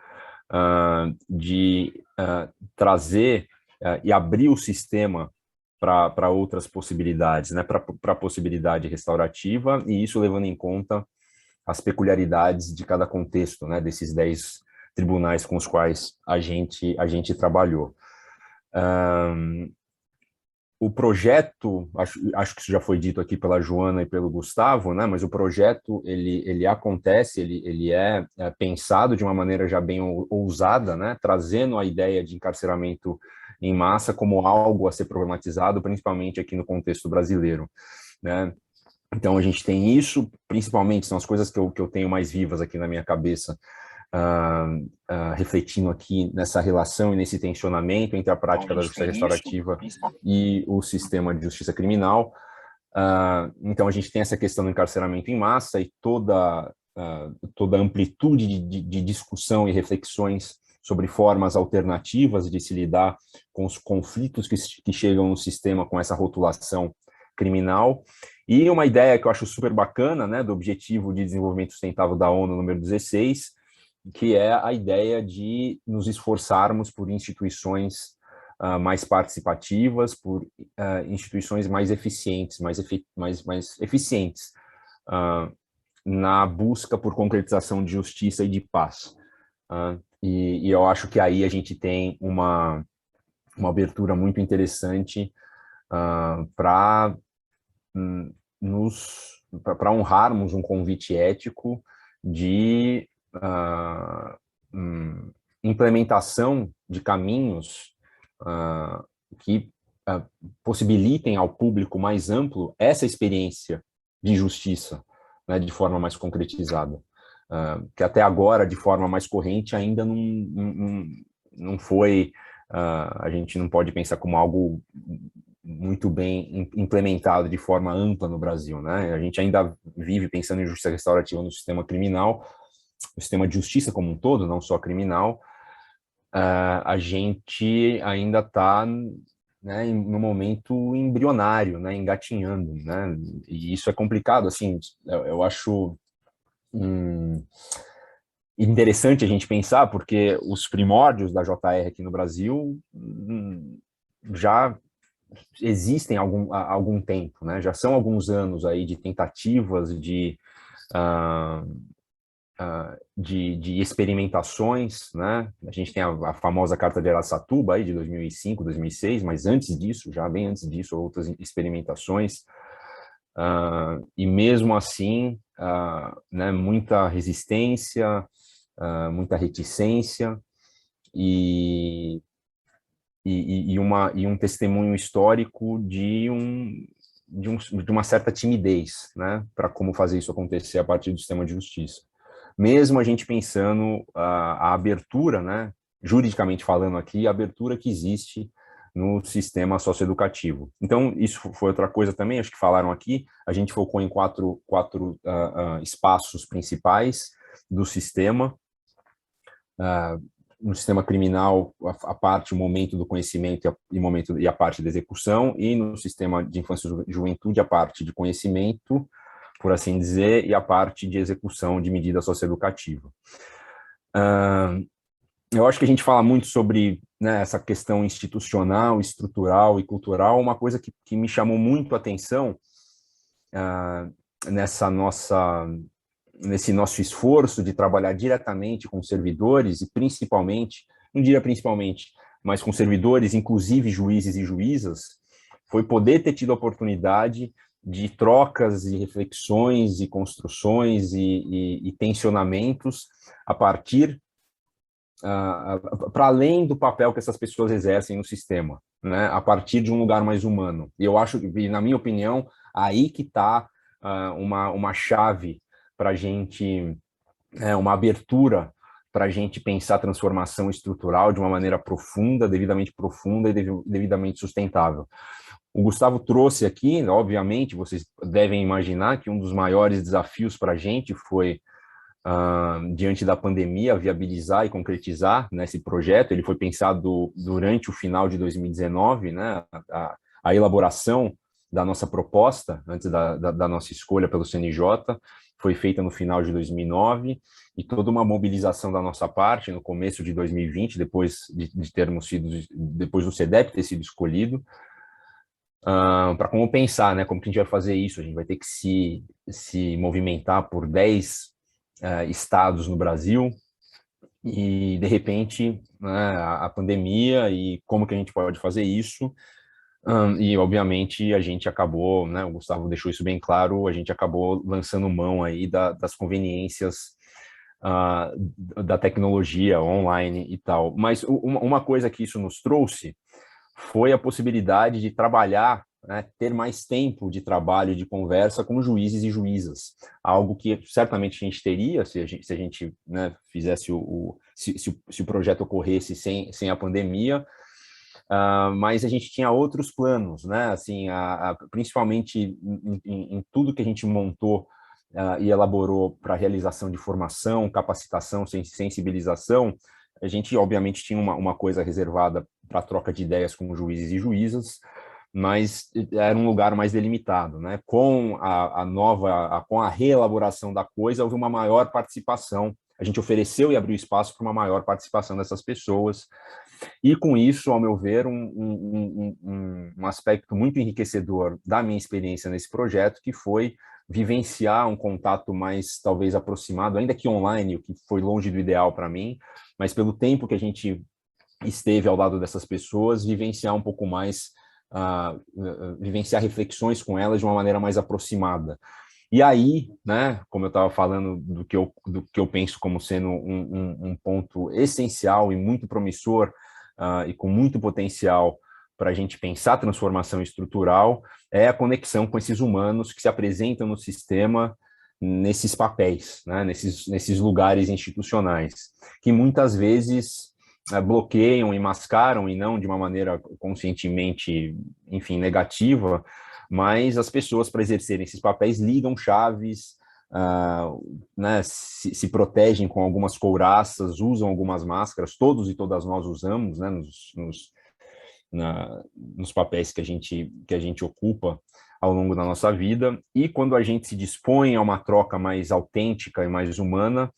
de trazer e abrir o sistema para outras possibilidades, né, para a possibilidade restaurativa, e isso levando em conta as peculiaridades de cada contexto, né, desses 10 tribunais com os quais a gente trabalhou. O projeto, acho que isso já foi dito aqui pela Joana e pelo Gustavo, né? Mas o projeto ele acontece, ele é pensado de uma maneira já bem ousada, né? Trazendo a ideia de encarceramento em massa como algo a ser problematizado, principalmente aqui no contexto brasileiro, né? Então a gente tem isso, principalmente são as coisas que eu tenho mais vivas aqui na minha cabeça, refletindo aqui nessa relação e nesse tensionamento entre a prática da justiça restaurativa e o sistema de justiça criminal. Então, a gente tem essa questão do encarceramento em massa e toda a amplitude de discussão e reflexões sobre formas alternativas de se lidar com os conflitos que chegam no sistema com essa rotulação criminal. E uma ideia que eu acho super bacana, né, do Objetivo de Desenvolvimento Sustentável da ONU, número 16, que é a ideia de nos esforçarmos por instituições mais participativas, por instituições mais eficientes, mais eficientes na busca por concretização de justiça e de paz. E eu acho que aí a gente tem uma abertura muito interessante para honrarmos um convite ético de implementação de caminhos que possibilitem ao público mais amplo essa experiência de justiça, né, de forma mais concretizada, que até agora, de forma mais corrente, ainda não foi, a gente não pode pensar como algo muito bem implementado de forma ampla no Brasil, né? A gente ainda vive pensando em justiça restaurativa no sistema criminal, o sistema de justiça como um todo, não só criminal. A gente ainda está, né, no momento embrionário, né, engatinhando, né? E isso é complicado, assim, eu acho interessante a gente pensar, porque os primórdios da JR aqui no Brasil já existem há algum tempo, né? Já são alguns anos aí de tentativas de experimentações, né? A gente tem a famosa Carta de Araçatuba aí de 2005, 2006, mas antes disso, já bem antes disso, outras experimentações. E mesmo assim, né, muita resistência, muita reticência e um testemunho histórico de uma certa timidez, né, para como fazer isso acontecer a partir do sistema de justiça. Mesmo a gente pensando a abertura, né, juridicamente falando aqui, a abertura que existe no sistema socioeducativo. Então, isso foi outra coisa também, acho que falaram aqui, a gente focou em quatro espaços principais do sistema. No sistema criminal, o momento do conhecimento e a parte da execução, e no sistema de infância e juventude, a parte de conhecimento, por assim dizer, e a parte de execução de medida socioeducativa. Eu acho que a gente fala muito sobre, né, essa questão institucional, estrutural e cultural. Uma coisa que me chamou muito a atenção nesse nosso esforço de trabalhar diretamente com servidores e principalmente, não diria principalmente, mas com servidores, inclusive juízes e juízas, foi poder ter tido a oportunidade de trocas e reflexões e construções e tensionamentos a partir para além do papel que essas pessoas exercem no sistema, né, a partir de um lugar mais humano. E eu acho, na minha opinião, aí que está uma chave para a gente, uma abertura para a gente pensar a transformação estrutural de uma maneira profunda, devidamente profunda e devidamente sustentável. O Gustavo trouxe aqui, obviamente, vocês devem imaginar que um dos maiores desafios para a gente foi, diante da pandemia, viabilizar e concretizar, né, esse projeto. Ele foi pensado durante o final de 2019, né, a elaboração da nossa proposta, antes da nossa escolha pelo CNJ, foi feita no final de 2009, e toda uma mobilização da nossa parte no começo de 2020, depois do CEDEP ter sido escolhido, para como pensar, né, como que a gente vai fazer isso. A gente vai ter que se movimentar por 10 estados no Brasil, e de repente, né, a pandemia, e como que a gente pode fazer isso. E obviamente a gente acabou, né, o Gustavo deixou isso bem claro, a gente acabou lançando mão aí das conveniências da tecnologia online e tal. Mas uma coisa que isso nos trouxe foi a possibilidade de trabalhar, né, ter mais tempo de trabalho e de conversa com juízes e juízas, algo que certamente a gente teria se a gente, né, fizesse se o projeto ocorresse sem a pandemia, mas a gente tinha outros planos, né, assim, principalmente em tudo que a gente montou e elaborou para a realização de formação, capacitação, sensibilização. A gente, obviamente, tinha uma coisa reservada para troca de ideias com juízes e juízas, mas era um lugar mais delimitado, né? Com a reelaboração da coisa, houve uma maior participação. A gente ofereceu e abriu espaço para uma maior participação dessas pessoas. E com isso, ao meu ver, um aspecto muito enriquecedor da minha experiência nesse projeto, que foi vivenciar um contato mais, talvez, aproximado, ainda que online, o que foi longe do ideal para mim, mas pelo tempo que a gente esteve ao lado dessas pessoas, vivenciar um pouco mais, vivenciar reflexões com elas de uma maneira mais aproximada. E aí, né, como eu estava falando do que eu penso como sendo um ponto essencial e muito promissor, e com muito potencial para a gente pensar a transformação estrutural, é a conexão com esses humanos que se apresentam no sistema nesses papéis, né, nesses lugares institucionais, que muitas vezes bloqueiam e mascaram, e não de uma maneira conscientemente, enfim, negativa, mas as pessoas, para exercerem esses papéis, ligam chaves, né, se protegem com algumas couraças, usam algumas máscaras, todos e todas nós usamos, né, nos papéis que a gente ocupa ao longo da nossa vida. E quando a gente se dispõe a uma troca mais autêntica e mais humana,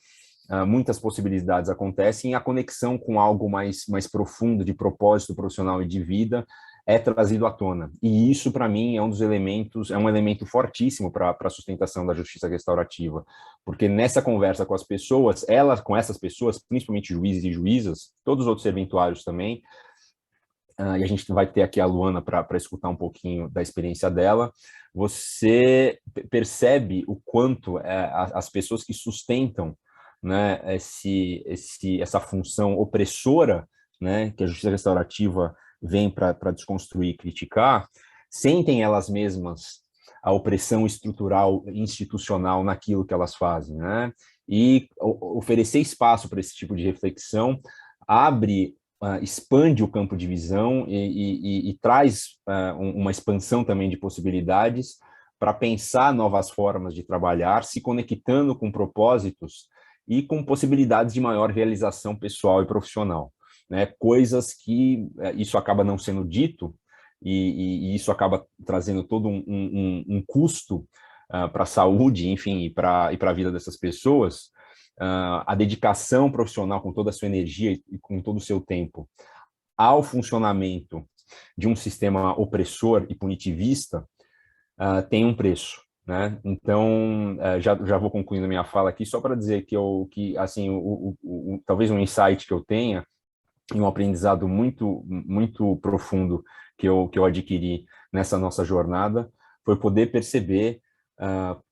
muitas possibilidades acontecem, e a conexão com algo mais profundo de propósito profissional e de vida é trazido à tona. E isso, para mim, é um dos elementos, é um elemento fortíssimo para a sustentação da justiça restaurativa, porque nessa conversa com as pessoas, com essas pessoas, principalmente juízes e juízas, todos os outros serventuários também, e a gente vai ter aqui a Luana para escutar um pouquinho da experiência dela, você percebe o quanto as pessoas que sustentam, né, essa função opressora, né, que a justiça restaurativa vem para desconstruir e criticar, sentem elas mesmas a opressão estrutural, institucional naquilo que elas fazem, né? E oferecer espaço para esse tipo de reflexão expande o campo de visão e traz uma expansão também de possibilidades para pensar novas formas de trabalhar, se conectando com propósitos e com possibilidades de maior realização pessoal e profissional, né? Coisas que isso acaba não sendo dito e isso acaba trazendo todo um custo para a saúde, enfim, e para a vida dessas pessoas. A dedicação profissional com toda a sua energia e com todo o seu tempo ao funcionamento de um sistema opressor e punitivista tem um preço, né? Então, já vou concluindo a minha fala aqui, só para dizer que assim, talvez um insight que eu tenha, e um aprendizado muito, muito profundo que eu adquiri nessa nossa jornada, foi poder perceber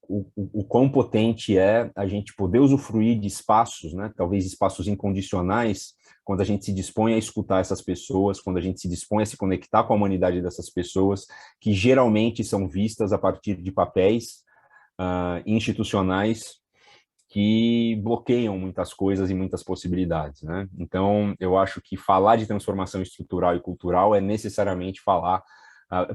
o quão potente é a gente poder usufruir de espaços, né, talvez espaços incondicionais, quando a gente se dispõe a escutar essas pessoas, quando a gente se dispõe a se conectar com a humanidade dessas pessoas, que geralmente são vistas a partir de papéis institucionais que bloqueiam muitas coisas e muitas possibilidades, né? Então, eu acho que falar de transformação estrutural e cultural é necessariamente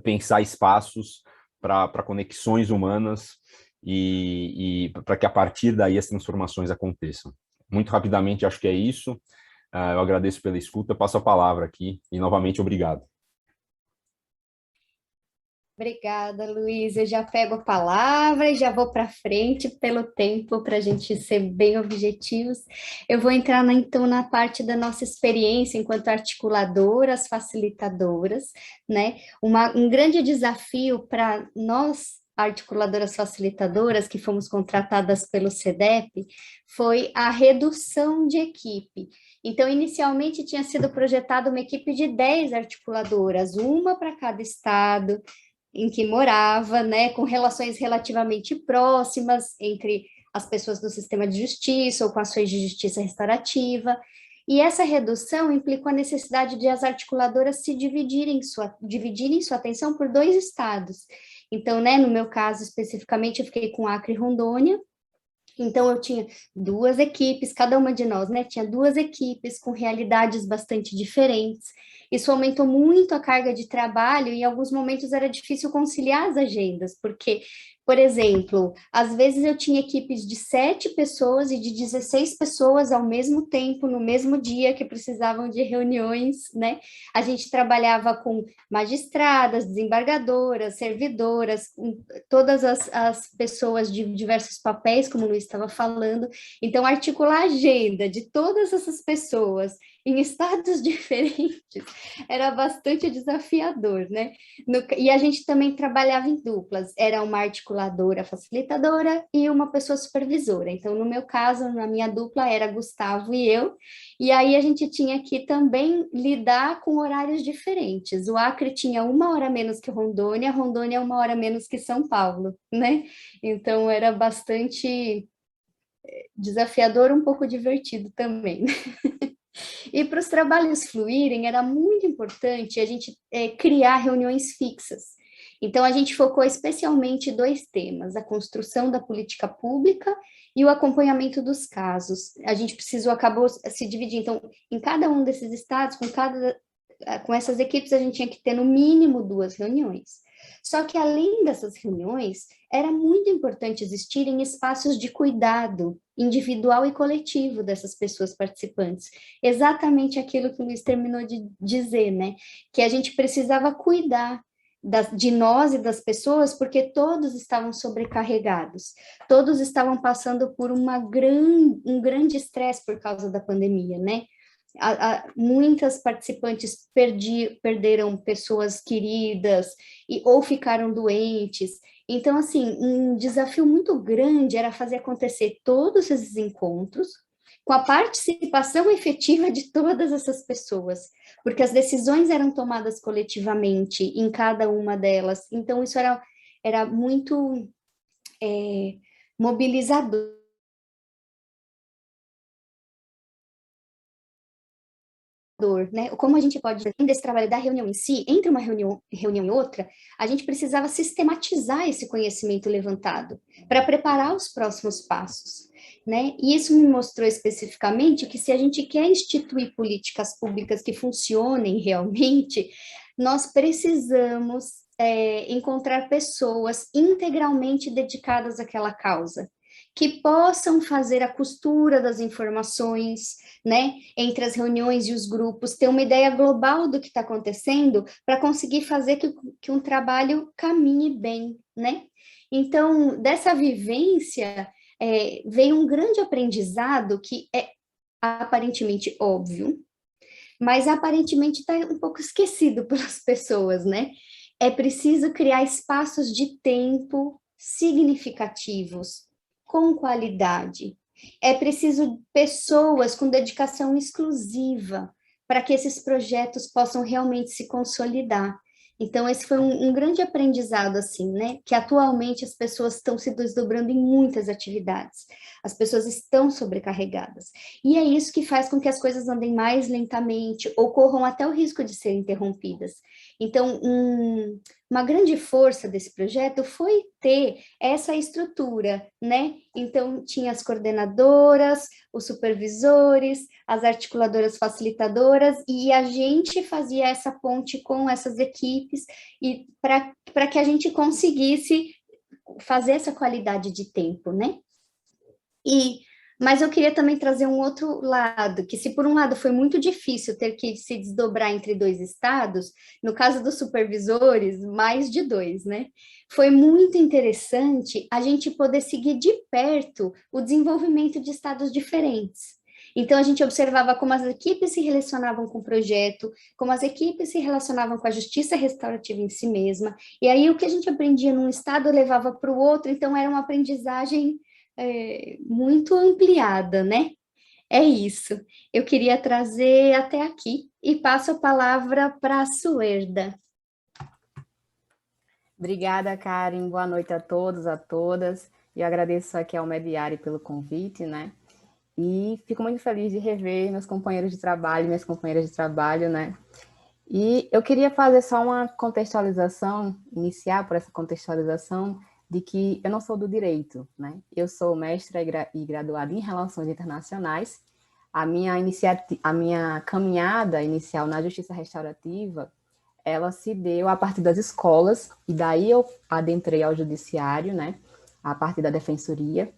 pensar espaços para conexões humanas e para que a partir daí as transformações aconteçam. Muito rapidamente, acho que é isso. Eu agradeço pela escuta, passo a palavra aqui e novamente obrigado. Obrigada, Luiz. Eu já pego a palavra e já vou para frente pelo tempo para a gente ser bem objetivos. Eu vou entrar, então, na parte da nossa experiência enquanto articuladoras, facilitadoras, né? Um grande desafio para nós, articuladoras facilitadoras, que fomos contratadas pelo CEDEP, foi a redução de equipe. Então, inicialmente, tinha sido projetada uma equipe de 10 articuladoras, uma para cada estado em que morava, né, com relações relativamente próximas entre as pessoas do sistema de justiça ou com ações de justiça restaurativa, e essa redução implicou a necessidade de as articuladoras se dividirem sua atenção por 2 estados. Então, né, no meu caso especificamente, eu fiquei com Acre e Rondônia. Então, eu tinha 2 equipes, cada uma de nós, né, tinha 2 equipes com realidades bastante diferentes. Isso aumentou muito a carga de trabalho e em alguns momentos era difícil conciliar as agendas, porque, por exemplo, às vezes eu tinha equipes de 7 pessoas e de 16 pessoas ao mesmo tempo, no mesmo dia, que precisavam de reuniões, né? A gente trabalhava com magistradas, desembargadoras, servidoras, todas as pessoas de diversos papéis, como o Luiz estava falando. Então, articular a agenda de todas essas pessoas em estados diferentes era bastante desafiador, né? E a gente também trabalhava em duplas, era uma articuladora facilitadora e uma pessoa supervisora. Então, no meu caso, na minha dupla era Gustavo e eu, e aí a gente tinha que também lidar com horários diferentes. O Acre tinha 1 hora menos que Rondônia 1 hora menos que São Paulo, né? Então, era bastante desafiador, um pouco divertido também. E para os trabalhos fluírem, era muito importante a gente criar reuniões fixas. Então, a gente focou especialmente 2 temas, a construção da política pública e o acompanhamento dos casos. A gente acabou se dividir, então, em cada um desses estados, com essas equipes, a gente tinha que ter no mínimo 2 reuniões. Só que, além dessas reuniões, era muito importante existirem espaços de cuidado individual e coletivo dessas pessoas participantes. Exatamente aquilo que o Luiz terminou de dizer, né? Que a gente precisava cuidar de nós e das pessoas, porque todos estavam sobrecarregados, todos estavam passando por um grande estresse por causa da pandemia, né? Muitas participantes perderam pessoas queridas ou ficaram doentes. Então, assim, um desafio muito grande era fazer acontecer todos esses encontros com a participação efetiva de todas essas pessoas, porque as decisões eram tomadas coletivamente em cada uma delas. Então, isso era muito mobilizador. Né? Como a gente pode, desse trabalho da reunião em si, entre uma reunião e outra, a gente precisava sistematizar esse conhecimento levantado para preparar os próximos passos. Né? E isso me mostrou especificamente que se a gente quer instituir políticas públicas que funcionem realmente, nós precisamos encontrar pessoas integralmente dedicadas àquela causa, que possam fazer a costura das informações, né, entre as reuniões e os grupos, ter uma ideia global do que está acontecendo para conseguir fazer que um trabalho caminhe bem, né? Então, dessa vivência, veio um grande aprendizado que é aparentemente óbvio, mas aparentemente está um pouco esquecido pelas pessoas, né? É preciso criar espaços de tempo significativos, com qualidade. É preciso pessoas com dedicação exclusiva para que esses projetos possam realmente se consolidar. Então, esse foi um grande aprendizado, assim, né? Que atualmente as pessoas estão se desdobrando em muitas atividades. As pessoas estão sobrecarregadas. E é isso que faz com que as coisas andem mais lentamente ou corram até o risco de serem interrompidas. Então, uma grande força desse projeto foi ter essa estrutura, né? Então, tinha as coordenadoras, os supervisores, as articuladoras facilitadoras, e a gente fazia essa ponte com essas equipes, e para que a gente conseguisse fazer essa qualidade de tempo, né? Mas eu queria também trazer um outro lado, que se por um lado foi muito difícil ter que se desdobrar entre 2 estados, no caso dos supervisores, mais de 2, né? Foi muito interessante a gente poder seguir de perto o desenvolvimento de estados diferentes. Então, a gente observava como as equipes se relacionavam com o projeto, como as equipes se relacionavam com a justiça restaurativa em si mesma, e aí o que a gente aprendia num estado levava para o outro, então era uma aprendizagem muito ampliada, né? É isso. Eu queria trazer até aqui e passo a palavra para a Suerda. Obrigada, Karen. Boa noite a todos, a todas. Eu agradeço aqui ao Mediari pelo convite, né? E fico muito feliz de rever meus companheiros de trabalho, minhas companheiras de trabalho, né? E eu queria fazer só uma contextualização, iniciar por essa contextualização, de que eu não sou do direito, né? Eu sou mestra e graduada em Relações Internacionais. A minha caminhada inicial na Justiça Restaurativa, ela se deu a partir das escolas, e daí eu adentrei ao Judiciário, né? A partir da Defensoria.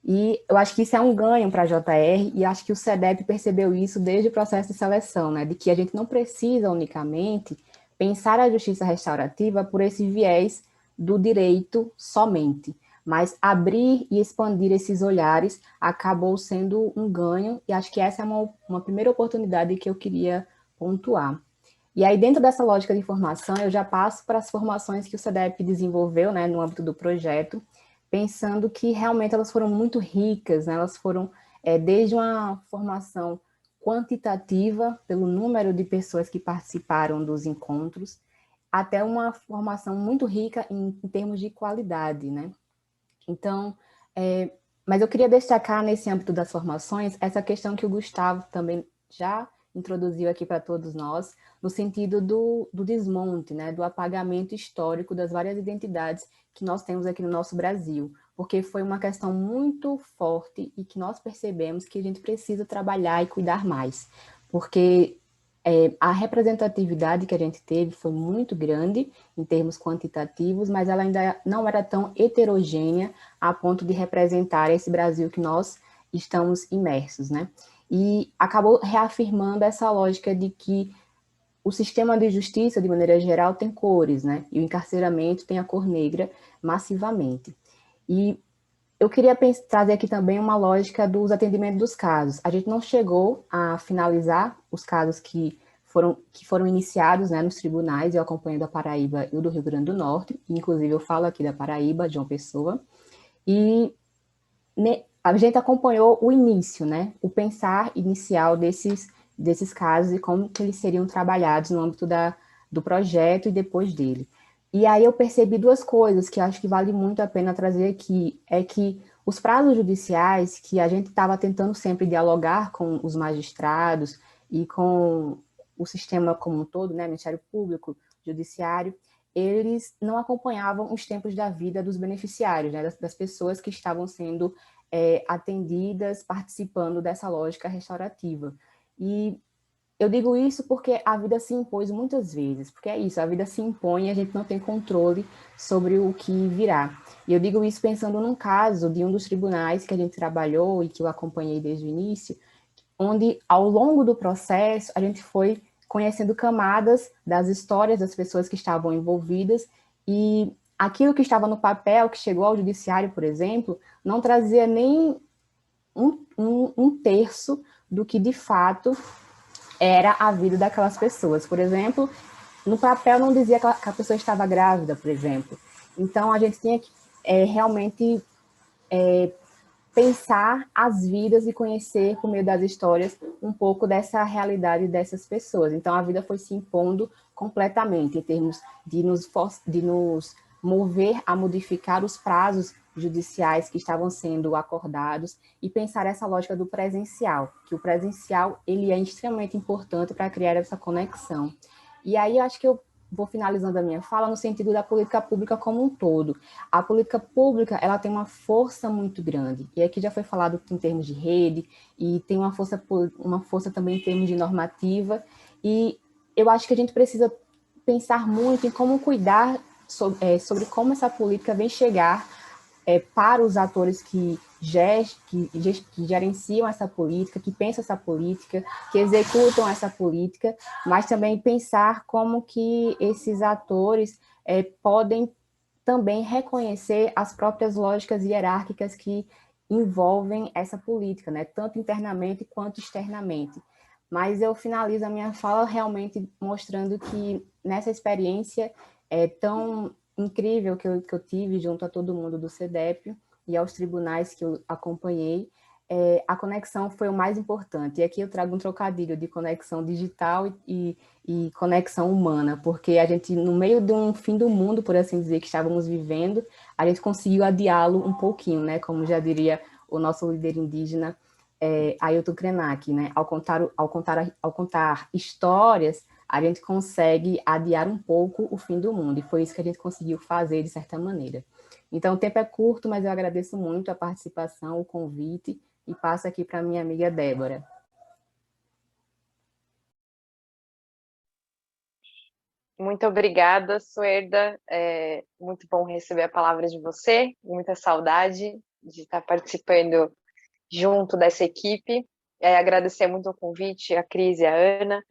E eu acho que isso é um ganho para a JR, e acho que o SEDEP percebeu isso desde o processo de seleção, né? De que a gente não precisa unicamente pensar a Justiça Restaurativa por esse viés do direito somente, mas abrir e expandir esses olhares acabou sendo um ganho, e acho que essa é uma primeira oportunidade que eu queria pontuar. E aí, dentro dessa lógica de formação, eu já passo para as formações que o SEDEP desenvolveu, né, no âmbito do projeto, pensando que realmente elas foram muito ricas, né, elas foram desde uma formação quantitativa, pelo número de pessoas que participaram dos encontros, até uma formação muito rica em termos de qualidade, né? Então, mas eu queria destacar nesse âmbito das formações essa questão que o Gustavo também já introduziu aqui para todos nós, no sentido do desmonte, né? Do apagamento histórico das várias identidades que nós temos aqui no nosso Brasil, porque foi uma questão muito forte e que nós percebemos que a gente precisa trabalhar e cuidar mais, porque a representatividade que a gente teve foi muito grande em termos quantitativos, mas ela ainda não era tão heterogênea a ponto de representar esse Brasil que nós estamos imersos, né? E acabou reafirmando essa lógica de que o sistema de justiça, de maneira geral, tem cores, né? E o encarceramento tem a cor negra massivamente. E eu queria trazer aqui também uma lógica dos atendimentos dos casos. A gente não chegou a finalizar os casos que foram iniciados, né, nos tribunais. Eu acompanho da Paraíba e o do Rio Grande do Norte, inclusive eu falo aqui da Paraíba, de João Pessoa, e a gente acompanhou o início, né, o pensar inicial desses casos e como que eles seriam trabalhados no âmbito do projeto e depois dele. E aí eu percebi duas coisas que acho que vale muito a pena trazer aqui, é que os prazos judiciais, que a gente estava tentando sempre dialogar com os magistrados e com o sistema como um todo, né, Ministério Público, Judiciário, eles não acompanhavam os tempos da vida dos beneficiários, né, das pessoas que estavam sendo atendidas, participando dessa lógica restaurativa. E eu digo isso porque a vida se impôs muitas vezes, porque é isso, a vida se impõe e a gente não tem controle sobre o que virá. E eu digo isso pensando num caso de um dos tribunais que a gente trabalhou e que eu acompanhei desde o início, onde ao longo do processo a gente foi conhecendo camadas das histórias das pessoas que estavam envolvidas e aquilo que estava no papel, que chegou ao judiciário, por exemplo, não trazia nem um terço do que de fato era a vida daquelas pessoas. Por exemplo, no papel não dizia que a pessoa estava grávida, por exemplo. Então, a gente tinha que realmente pensar as vidas e conhecer, por meio das histórias, um pouco dessa realidade dessas pessoas. Então, a vida foi se impondo completamente, em termos de nos mover a modificar os prazos judiciais que estavam sendo acordados e pensar essa lógica do presencial, que o presencial ele é extremamente importante para criar essa conexão. E aí acho que eu vou finalizando a minha fala no sentido da política pública como um todo. A política pública ela tem uma força muito grande, e aqui já foi falado em termos de rede, e tem uma força também em termos de normativa, e eu acho que a gente precisa pensar muito em como cuidar sobre como essa política vem chegar para os atores que gerenciam essa política, que pensam essa política, que executam essa política, mas também pensar como que esses atores podem também reconhecer as próprias lógicas hierárquicas que envolvem essa política, né? Tanto internamente quanto externamente. Mas eu finalizo a minha fala realmente mostrando que nessa experiência tão incrível que eu tive junto a todo mundo do CEDEP e aos tribunais que eu acompanhei, a conexão foi o mais importante. E aqui eu trago um trocadilho de conexão digital e conexão humana, porque a gente, no meio de um fim do mundo, por assim dizer, que estávamos vivendo, a gente conseguiu adiá-lo um pouquinho, né? Como já diria o nosso líder indígena, Ailton Krenak, né? Ao contar histórias, a gente consegue adiar um pouco o fim do mundo, e foi isso que a gente conseguiu fazer, de certa maneira. Então, o tempo é curto, mas eu agradeço muito a participação, o convite, e passo aqui para a minha amiga Débora. Muito obrigada, Suerda. É muito bom receber a palavra de você, muita saudade de estar participando junto dessa equipe. Agradecer muito o convite, a Cris e a Ana.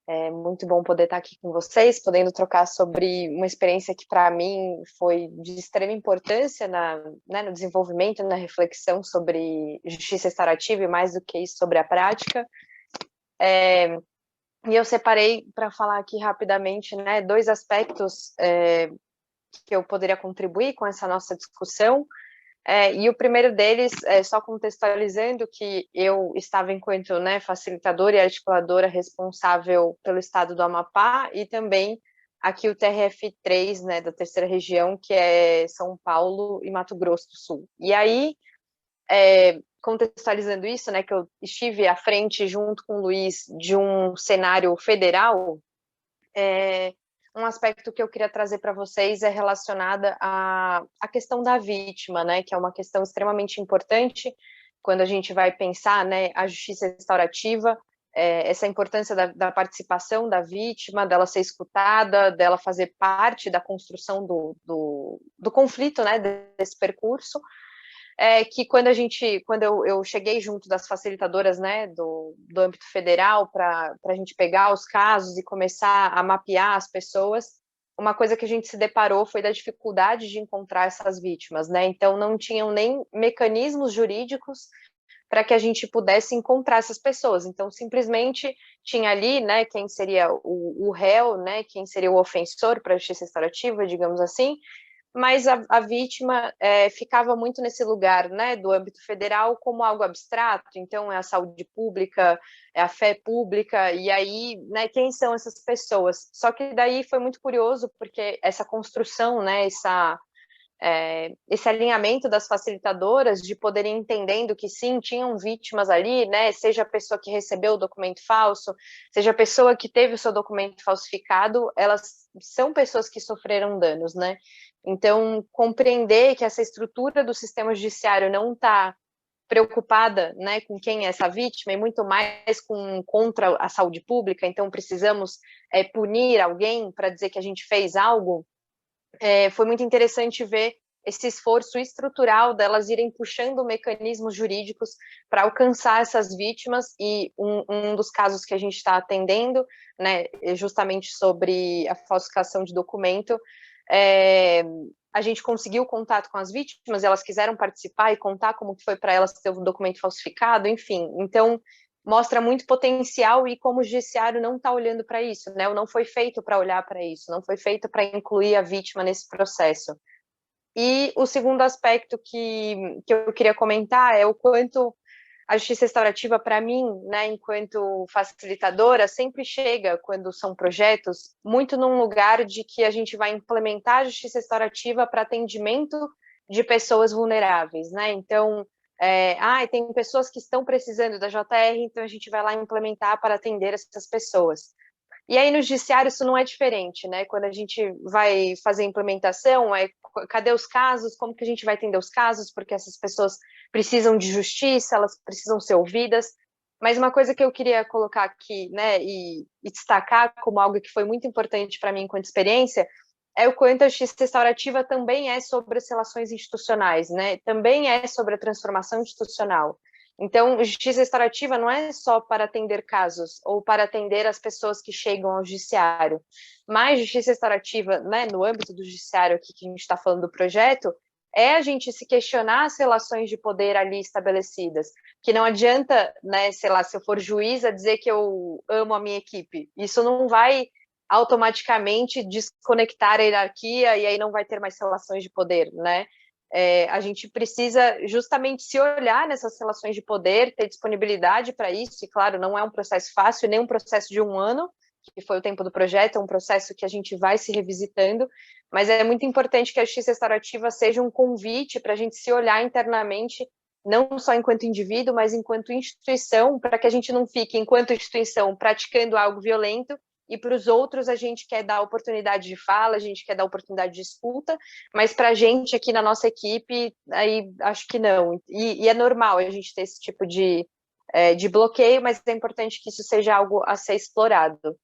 É muito bom poder estar aqui com vocês, podendo trocar sobre uma experiência que, para mim, foi de extrema importância no desenvolvimento, na reflexão sobre justiça restaurativa e, mais do que isso, sobre a prática. E eu separei, para falar aqui rapidamente, né, dois aspectos que eu poderia contribuir com essa nossa discussão. E o primeiro deles, só contextualizando que eu estava enquanto facilitadora e articuladora responsável pelo estado do Amapá e também aqui o TRF3, né, da terceira região, que é São Paulo e Mato Grosso do Sul. E aí, contextualizando isso, né, que eu estive à frente junto com o Luiz de um cenário federal, um aspecto que eu queria trazer para vocês é relacionada à questão da vítima, né, que é uma questão extremamente importante quando a gente vai pensar, né, a justiça restaurativa, essa importância da participação da vítima, dela ser escutada, dela fazer parte da construção do conflito, né, desse percurso, que quando eu cheguei junto das facilitadoras, né, do âmbito federal, para a gente pegar os casos e começar a mapear as pessoas, uma coisa que a gente se deparou foi da dificuldade de encontrar essas vítimas, né? Então, não tinham nem mecanismos jurídicos para que a gente pudesse encontrar essas pessoas. Então, simplesmente tinha ali, né, quem seria o réu, né, quem seria o ofensor para a justiça restaurativa, digamos assim, mas a vítima ficava muito nesse lugar, né, do âmbito federal como algo abstrato. Então, é a saúde pública, é a fé pública, e aí, né, quem são essas pessoas? Só que daí foi muito curioso, porque essa construção, né, esse alinhamento das facilitadoras de poderem entendendo que sim, tinham vítimas ali, né, seja a pessoa que recebeu o documento falso, seja a pessoa que teve o seu documento falsificado, elas são pessoas que sofreram danos, né? Então, compreender que essa estrutura do sistema judiciário não está preocupada, né, com quem é essa vítima, e muito mais contra a saúde pública, então precisamos punir alguém para dizer que a gente fez algo, foi muito interessante ver esse esforço estrutural delas irem puxando mecanismos jurídicos para alcançar essas vítimas, e um dos casos que a gente está atendendo, né, justamente sobre a falsificação de documento, a gente conseguiu contato com as vítimas, elas quiseram participar e contar como que foi para elas ter o documento falsificado, enfim, então mostra muito potencial e como o judiciário não está olhando para isso, né? Ou não foi feito para olhar para isso, não foi feito para incluir a vítima nesse processo. E o segundo aspecto que eu queria comentar é o quanto a justiça restaurativa, para mim, né, enquanto facilitadora, sempre chega, quando são projetos, muito num lugar de que a gente vai implementar a justiça restaurativa para atendimento de pessoas vulneráveis, né? Então, tem pessoas que estão precisando da JR, então a gente vai lá implementar para atender essas pessoas. E aí no judiciário isso não é diferente, né? Quando a gente vai fazer a implementação, cadê os casos, como que a gente vai atender os casos, porque essas pessoas precisam de justiça, elas precisam ser ouvidas. Mas uma coisa que eu queria colocar aqui, né, e destacar como algo que foi muito importante para mim enquanto experiência, é o quanto a justiça restaurativa também é sobre as relações institucionais, né? Também é sobre a transformação institucional. Então, justiça restaurativa não é só para atender casos ou para atender as pessoas que chegam ao judiciário, mas justiça restaurativa, né, no âmbito do judiciário aqui que a gente está falando do projeto, é a gente se questionar as relações de poder ali estabelecidas, que não adianta, né, sei lá, se eu for juíza, dizer que eu amo a minha equipe. Isso não vai automaticamente desconectar a hierarquia e aí não vai ter mais relações de poder, né? A gente precisa justamente se olhar nessas relações de poder, ter disponibilidade para isso, e claro, não é um processo fácil, nem um processo de 1 ano, que foi o tempo do projeto, é um processo que a gente vai se revisitando, mas é muito importante que a justiça restaurativa seja um convite para a gente se olhar internamente, não só enquanto indivíduo, mas enquanto instituição, para que a gente não fique, enquanto instituição, praticando algo violento, e para os outros a gente quer dar oportunidade de fala, a gente quer dar oportunidade de escuta, mas para a gente aqui na nossa equipe, aí acho que não. E é normal a gente ter esse tipo de bloqueio, mas é importante que isso seja algo a ser explorado.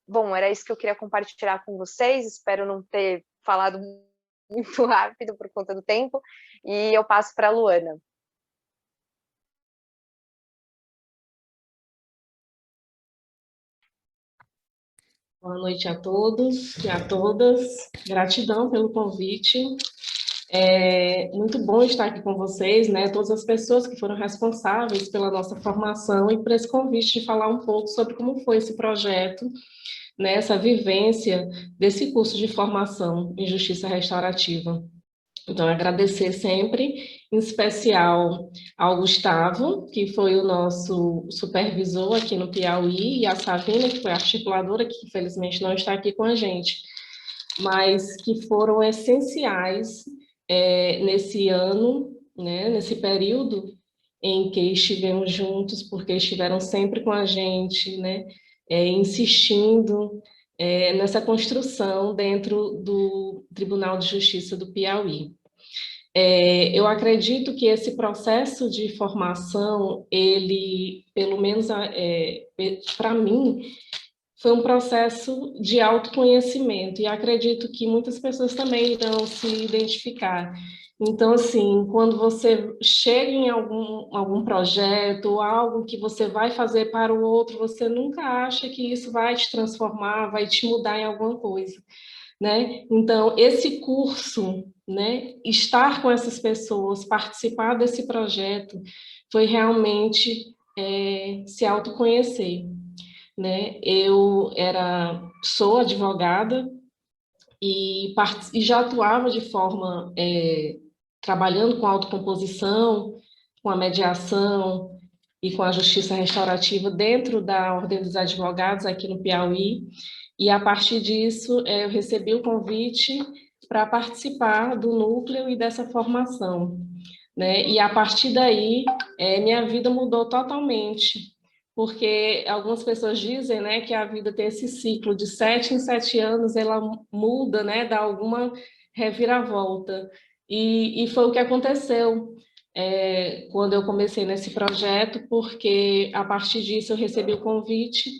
Bom, era isso que eu queria compartilhar com vocês, espero não ter falado muito rápido por conta do tempo, e eu passo para a Luana. Boa noite a todos e a todas. Gratidão pelo convite. É muito bom estar aqui com vocês, né? Todas as pessoas que foram responsáveis pela nossa formação e por esse convite de falar um pouco sobre como foi esse projeto, né? Essa vivência desse curso de formação em Justiça Restaurativa. Então, agradecer sempre, em especial ao Gustavo, que foi o nosso supervisor aqui no Piauí, e a Savina, que foi a articuladora, que infelizmente não está aqui com a gente, mas que foram essenciais nesse ano, né, nesse período em que estivemos juntos, porque estiveram sempre com a gente, né, insistindo nessa construção dentro do Tribunal de Justiça do Piauí. Eu acredito que esse processo de formação, ele, pelo menos para mim, foi um processo de autoconhecimento, e acredito que muitas pessoas também irão se identificar. Então, assim, quando você chega em algum projeto, algo que você vai fazer para o outro, você nunca acha que isso vai te transformar, vai te mudar em alguma coisa, né? Então, esse curso, né, estar com essas pessoas, participar desse projeto, foi realmente se autoconhecer, né? Sou advogada e já atuava de forma trabalhando com autocomposição, com a mediação e com a justiça restaurativa dentro da Ordem dos Advogados aqui no Piauí. E a partir disso, eu recebi o convite para participar do núcleo e dessa formação, né? E a partir daí, minha vida mudou totalmente, porque algumas pessoas dizem, né, que a vida tem esse ciclo de 7 em 7 anos, ela muda, né, dá alguma reviravolta. E foi o que aconteceu quando eu comecei nesse projeto, porque a partir disso eu recebi o convite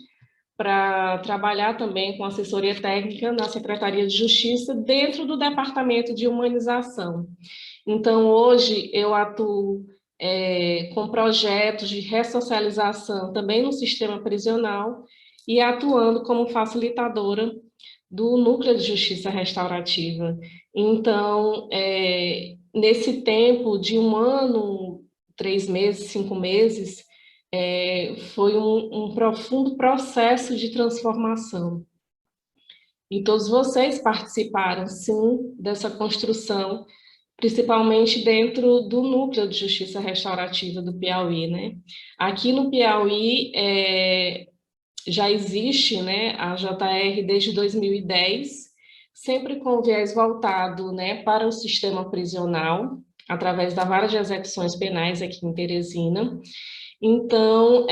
para trabalhar também com assessoria técnica na Secretaria de Justiça dentro do Departamento de Humanização. Então, hoje eu atuo com projetos de ressocialização também no sistema prisional e atuando como facilitadora do Núcleo de Justiça Restaurativa. Então, nesse tempo de 1 ano, 3 meses, 5 meses, foi um profundo processo de transformação. E todos vocês participaram, sim, dessa construção, principalmente dentro do Núcleo de Justiça Restaurativa do Piauí, né? Aqui no Piauí já existe, né, a JR desde 2010, sempre com viés voltado, né, para o sistema prisional, através da Vara de Execuções Penais aqui em Teresina. Então,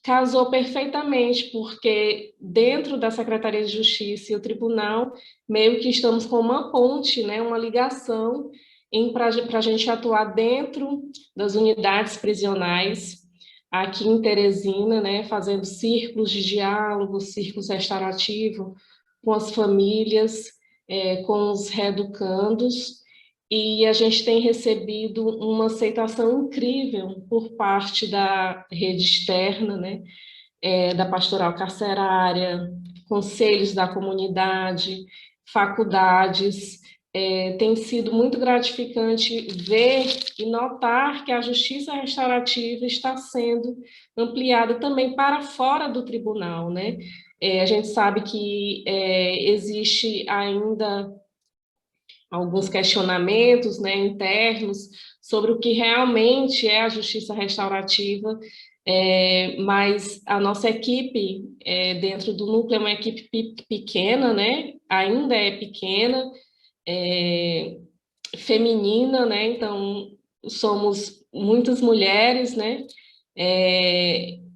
casou perfeitamente, porque dentro da Secretaria de Justiça e o Tribunal, meio que estamos com uma ponte, né, uma ligação para a gente atuar dentro das unidades prisionais, aqui em Teresina, né, fazendo círculos de diálogo, círculos restaurativos com as famílias, com os reeducandos, e a gente tem recebido uma aceitação incrível por parte da rede externa, né, da pastoral carcerária, conselhos da comunidade, faculdades. Tem sido muito gratificante ver e notar que a justiça restaurativa está sendo ampliada também para fora do tribunal, né? A gente sabe que existe ainda alguns questionamentos, né, internos sobre o que realmente é a justiça restaurativa, mas a nossa equipe dentro do núcleo é uma equipe pequena, né, ainda é pequena, feminina, né, então somos muitas mulheres, né,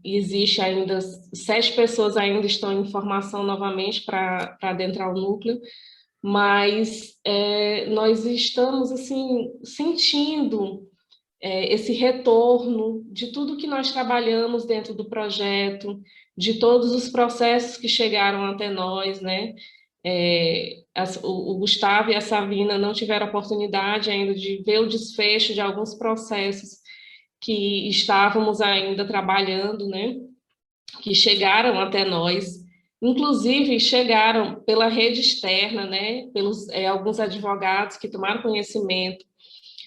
existe ainda 7 pessoas ainda estão em formação novamente para adentrar o núcleo, mas nós estamos assim sentindo esse retorno de tudo que nós trabalhamos dentro do projeto, de todos os processos que chegaram até nós, né? O Gustavo e a Savina não tiveram a oportunidade ainda de ver o desfecho de alguns processos que estávamos ainda trabalhando, né? Que chegaram até nós. Inclusive, chegaram pela rede externa, né, pelos alguns advogados que tomaram conhecimento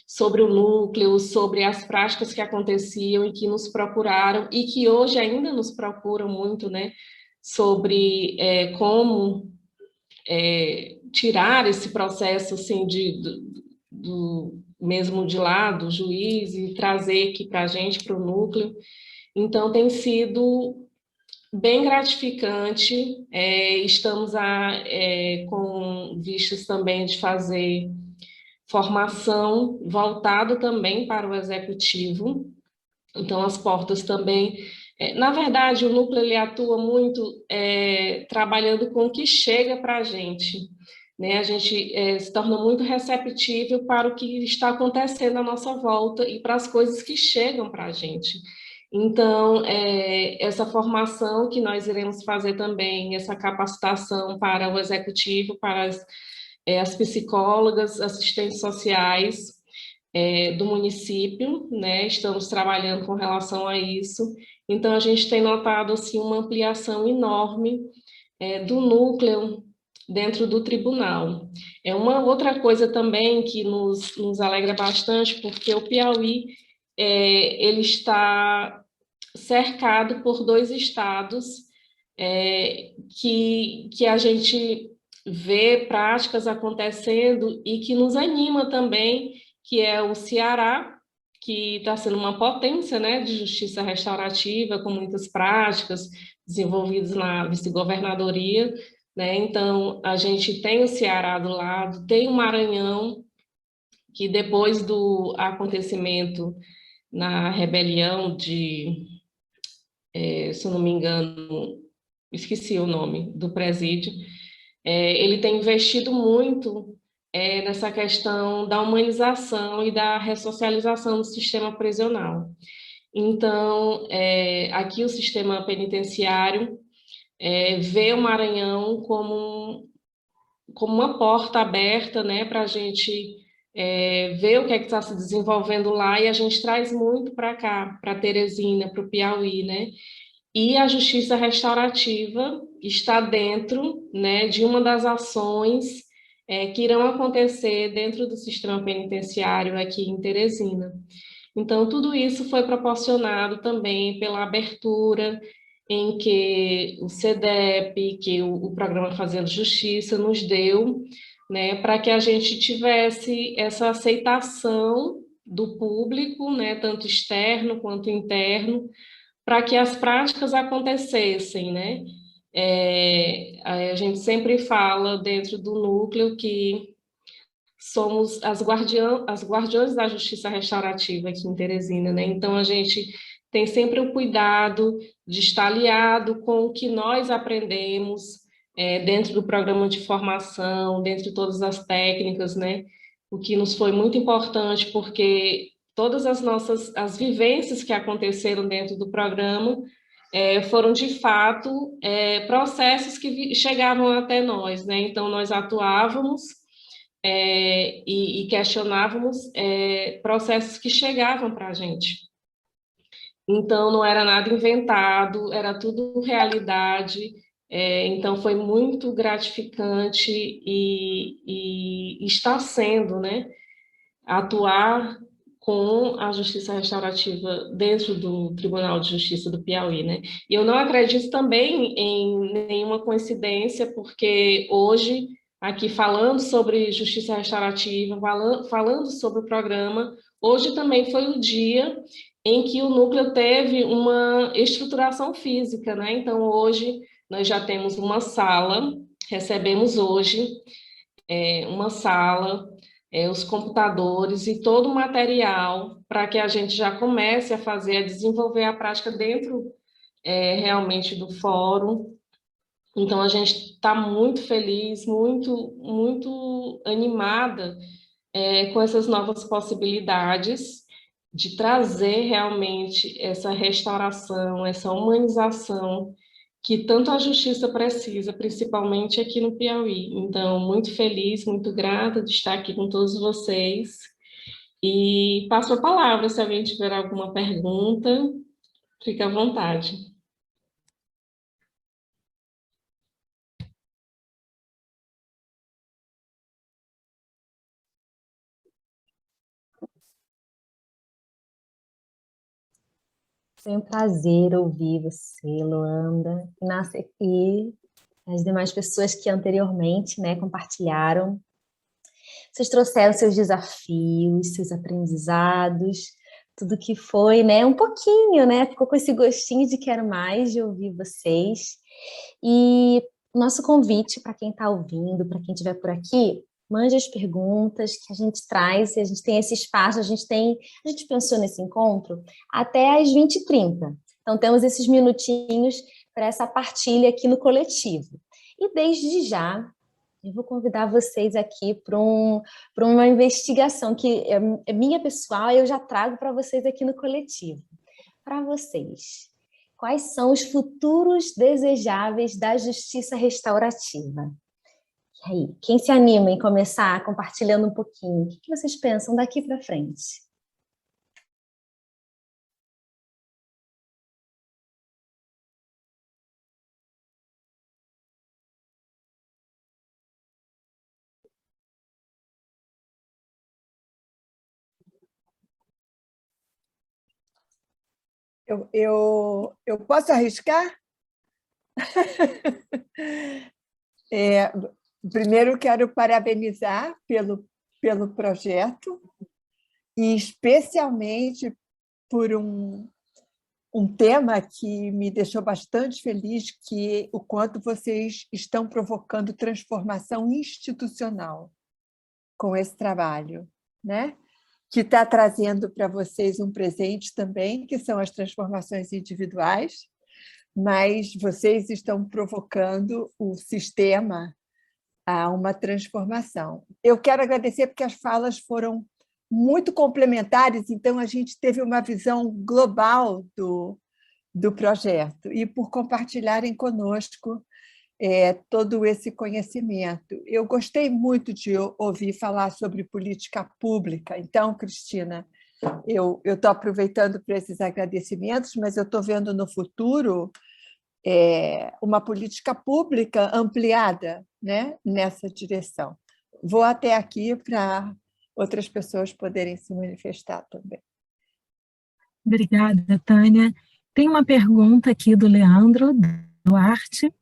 sobre o núcleo, sobre as práticas que aconteciam e que nos procuraram, e que hoje ainda nos procuram muito, né, sobre como tirar esse processo assim, mesmo de lá, do juiz, e trazer aqui para a gente, para o núcleo. Então, tem sido bem gratificante. Estamos com vistas também de fazer formação voltada também para o executivo. Então, as portas também... na verdade, o núcleo ele atua muito trabalhando com o que chega para a gente. Né? A gente se torna muito receptível para o que está acontecendo à nossa volta e para as coisas que chegam para a gente. Então, essa formação que nós iremos fazer também, essa capacitação para o executivo, para as psicólogas, assistentes sociais do município, né? Estamos trabalhando com relação a isso. Então, a gente tem notado assim, uma ampliação enorme do núcleo dentro do tribunal. É uma outra coisa também que nos alegra bastante, porque o Piauí ele está cercado por 2 estados que a gente vê práticas acontecendo e que nos anima também, que é o Ceará, que está sendo uma potência, né, de justiça restaurativa, com muitas práticas desenvolvidas na vice-governadoria, né? Então, a gente tem o Ceará do lado, tem o Maranhão, que depois do acontecimento na rebelião se eu não me engano, esqueci o nome do presídio, ele tem investido muito nessa questão da humanização e da ressocialização do sistema prisional. Então, aqui o sistema penitenciário vê o Maranhão como uma porta aberta, né, para a gente ver o que é que está se desenvolvendo lá, e a gente traz muito para cá, para Teresina, para o Piauí, né? E a justiça restaurativa está dentro, né, de uma das ações que irão acontecer dentro do sistema penitenciário aqui em Teresina. Então, tudo isso foi proporcionado também pela abertura em que o CEDEP, que o Programa Fazendo Justiça, nos deu, né, para que a gente tivesse essa aceitação do público, né, tanto externo quanto interno, para que as práticas acontecessem, né? A gente sempre fala dentro do núcleo que somos as guardiãs da justiça restaurativa aqui em Teresina, né? Então, a gente tem sempre o cuidado de estar aliado com o que nós aprendemos dentro do programa de formação, dentro de todas as técnicas, né? O que nos foi muito importante, porque todas as vivências que aconteceram dentro do programa foram, de fato, processos que chegavam até nós, né? Então, nós atuávamos e questionávamos processos que chegavam para a gente. Então, não era nada inventado, era tudo realidade. Então, foi muito gratificante e está sendo, né, atuar com a justiça restaurativa dentro do Tribunal de Justiça do Piauí, né? E eu não acredito também em nenhuma coincidência, porque hoje, aqui falando sobre justiça restaurativa, falando sobre o programa, hoje também foi o dia em que o núcleo teve uma estruturação física, né? Então, hoje, nós já temos uma sala, recebemos hoje uma sala, os computadores e todo o material para que a gente já comece a desenvolver a prática dentro realmente do fórum. Então, a gente está muito feliz, muito, muito animada com essas novas possibilidades de trazer realmente essa restauração, essa humanização que tanto a justiça precisa, principalmente aqui no Piauí. Então, muito feliz, muito grata de estar aqui com todos vocês. E passo a palavra, se alguém tiver alguma pergunta, fique à vontade. Foi um prazer ouvir você, Luanda, e as demais pessoas que anteriormente, né, compartilharam. Vocês trouxeram seus desafios, seus aprendizados, tudo que foi, né, um pouquinho, né, ficou com esse gostinho de quero mais de ouvir vocês. E nosso convite para quem está ouvindo, para quem estiver por aqui, mande as perguntas que a gente traz, e a gente tem esse espaço, a gente pensou nesse encontro até às 20h30. Então, temos esses minutinhos para essa partilha aqui no coletivo. E desde já, eu vou convidar vocês aqui para uma investigação que é minha pessoal e eu já trago para vocês aqui no coletivo. Para vocês, quais são os futuros desejáveis da justiça restaurativa? E aí, quem se anima em começar compartilhando um pouquinho? O que vocês pensam daqui para frente? Eu posso arriscar? Primeiro, quero parabenizar pelo projeto, e especialmente por um tema que me deixou bastante feliz, que o quanto vocês estão provocando transformação institucional com esse trabalho, né? Que está trazendo para vocês um presente também, que são as transformações individuais, mas vocês estão provocando o sistema a uma transformação. Eu quero agradecer porque as falas foram muito complementares, então a gente teve uma visão global do projeto, e por compartilharem conosco todo esse conhecimento. Eu gostei muito de ouvir falar sobre política pública. Então, Cristina, eu estou aproveitando para esses agradecimentos, mas eu estou vendo no futuro uma política pública ampliada, né, nessa direção. Vou até aqui para outras pessoas poderem se manifestar também. Obrigada, Tânia. Tem uma pergunta aqui do Leandro Duarte.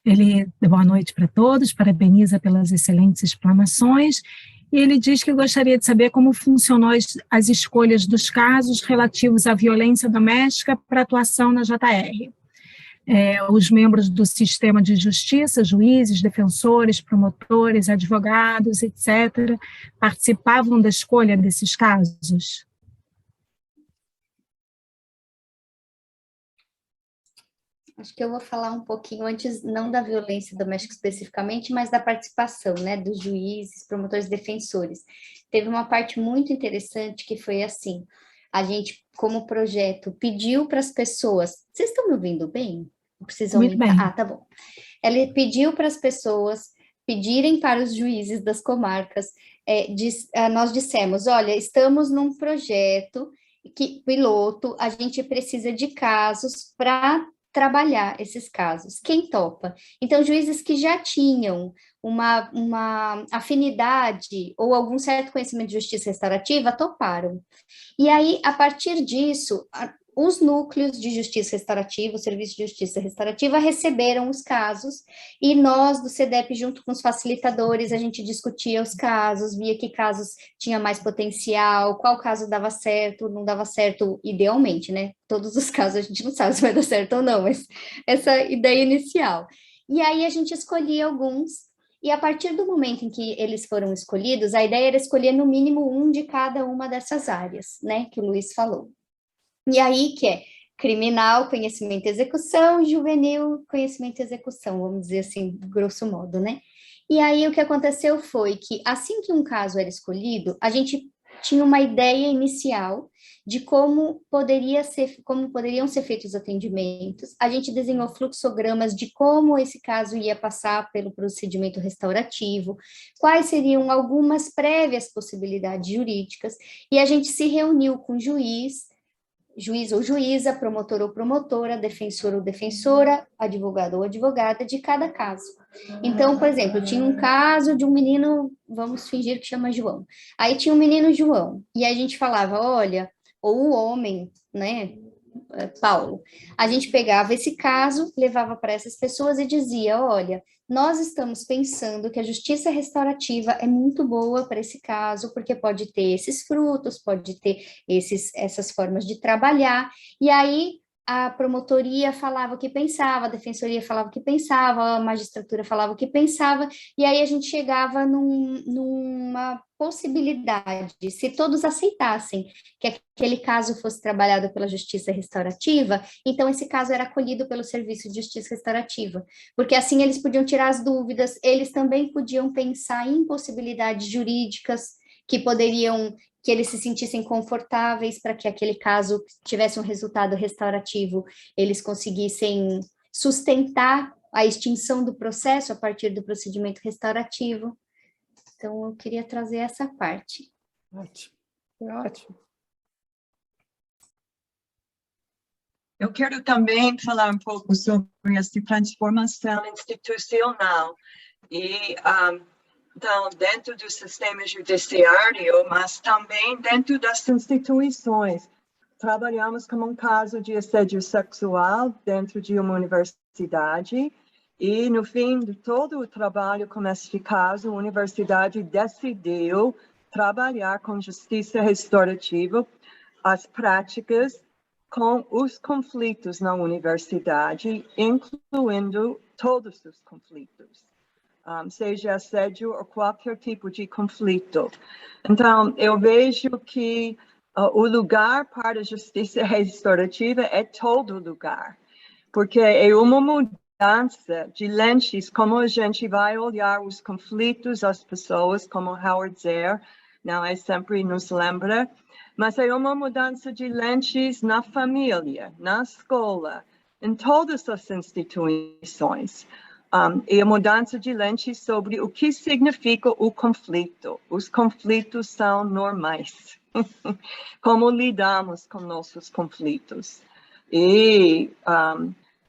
Ele deu boa noite para todos, parabeniza pelas excelentes explanações, e ele diz que gostaria de saber como funcionou as escolhas dos casos relativos à violência doméstica para atuação na JR. Os membros do sistema de justiça, juízes, defensores, promotores, advogados, etc., participavam da escolha desses casos? Acho que eu vou falar um pouquinho antes, não da violência doméstica especificamente, mas da participação, né, dos juízes, promotores, defensores. Teve uma parte muito interessante que foi assim: a gente, como projeto, pediu para as pessoas... Vocês estão me ouvindo bem? Precisam muito bem. Ah, tá bom. Ele pediu para as pessoas pedirem para os juízes das comarcas, nós dissemos, olha, estamos num projeto piloto, a gente precisa de casos para trabalhar esses casos. Quem topa? Então, juízes que já tinham uma afinidade ou algum certo conhecimento de justiça restaurativa toparam. E aí, a partir disso, os núcleos de justiça restaurativa, o Serviço de Justiça Restaurativa, receberam os casos, e nós, do CEDEP, junto com os facilitadores, a gente discutia os casos, via que casos tinha mais potencial, qual caso dava certo, não dava certo idealmente, né? Todos os casos a gente não sabe se vai dar certo ou não, mas essa ideia inicial. E aí a gente escolhia alguns, e a partir do momento em que eles foram escolhidos, a ideia era escolher no mínimo um de cada uma dessas áreas, né, que o Luiz falou. E aí que é criminal, conhecimento e execução, juvenil, conhecimento e execução, vamos dizer assim, grosso modo, né? E aí o que aconteceu foi que, assim que um caso era escolhido, a gente tinha uma ideia inicial de como poderiam ser feitos os atendimentos, a gente desenhou fluxogramas de como esse caso ia passar pelo procedimento restaurativo, quais seriam algumas prévias possibilidades jurídicas, e a gente se reuniu com juiz ou juíza, promotor ou promotora, defensor ou defensora, advogado ou advogada de cada caso. Então, por exemplo, tinha um caso de um menino, vamos fingir que chama João. Aí tinha um menino João, e a gente falava, olha, ou o homem, né, Paulo. A gente pegava esse caso, levava para essas pessoas e dizia, olha, nós estamos pensando que a justiça restaurativa é muito boa para esse caso, porque pode ter esses frutos, pode ter essas formas de trabalhar, e aí a promotoria falava o que pensava, a defensoria falava o que pensava, a magistratura falava o que pensava, e aí a gente chegava numa possibilidade, se todos aceitassem que aquele caso fosse trabalhado pela justiça restaurativa, então esse caso era acolhido pelo Serviço de Justiça Restaurativa, porque assim eles podiam tirar as dúvidas, eles também podiam pensar em possibilidades jurídicas que eles se sentissem confortáveis para que aquele caso tivesse um resultado restaurativo, eles conseguissem sustentar a extinção do processo a partir do procedimento restaurativo. Então, eu queria trazer essa parte. Ótimo, ótimo. Eu quero também falar um pouco sobre essa transformação institucional. E, então, dentro do sistema judiciário, mas também dentro das instituições. Trabalhamos como um caso de assédio sexual dentro de uma universidade e, no fim de todo o trabalho com esse caso, a universidade decidiu trabalhar com justiça restaurativa, as práticas com os conflitos na universidade, incluindo todos os conflitos, seja assédio ou qualquer tipo de conflito. Então, eu vejo que o lugar para a justiça restaurativa é todo lugar, porque é uma mudança de lentes, como a gente vai olhar os conflitos, as pessoas, como Howard Zehr, não é sempre nos lembra, mas é uma mudança de lentes na família, na escola, em todas as instituições. E a mudança de lentes sobre o que significa o conflito. Os conflitos são normais. Como lidamos com nossos conflitos. E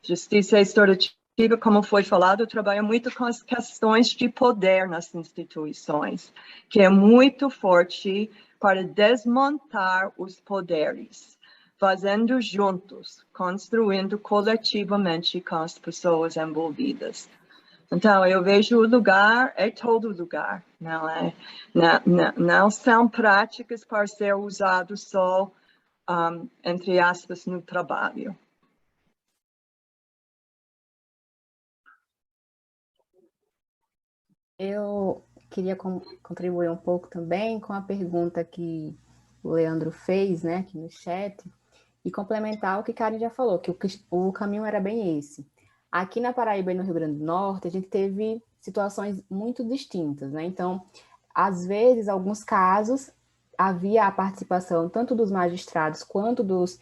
justiça restaurativa, como foi falado, trabalha muito com as questões de poder nas instituições, que é muito forte para desmontar os poderes, fazendo juntos, construindo coletivamente com as pessoas envolvidas. Então, eu vejo o lugar, é todo lugar, não são práticas para ser usadas só, entre aspas, no trabalho. Eu queria contribuir um pouco também com a pergunta que o Leandro fez, né, aqui no chat, e complementar o que Karen já falou, que o caminho era bem esse. Aqui na Paraíba e no Rio Grande do Norte, a gente teve situações muito distintas, né? Então, às vezes, alguns casos, havia a participação tanto dos magistrados quanto dos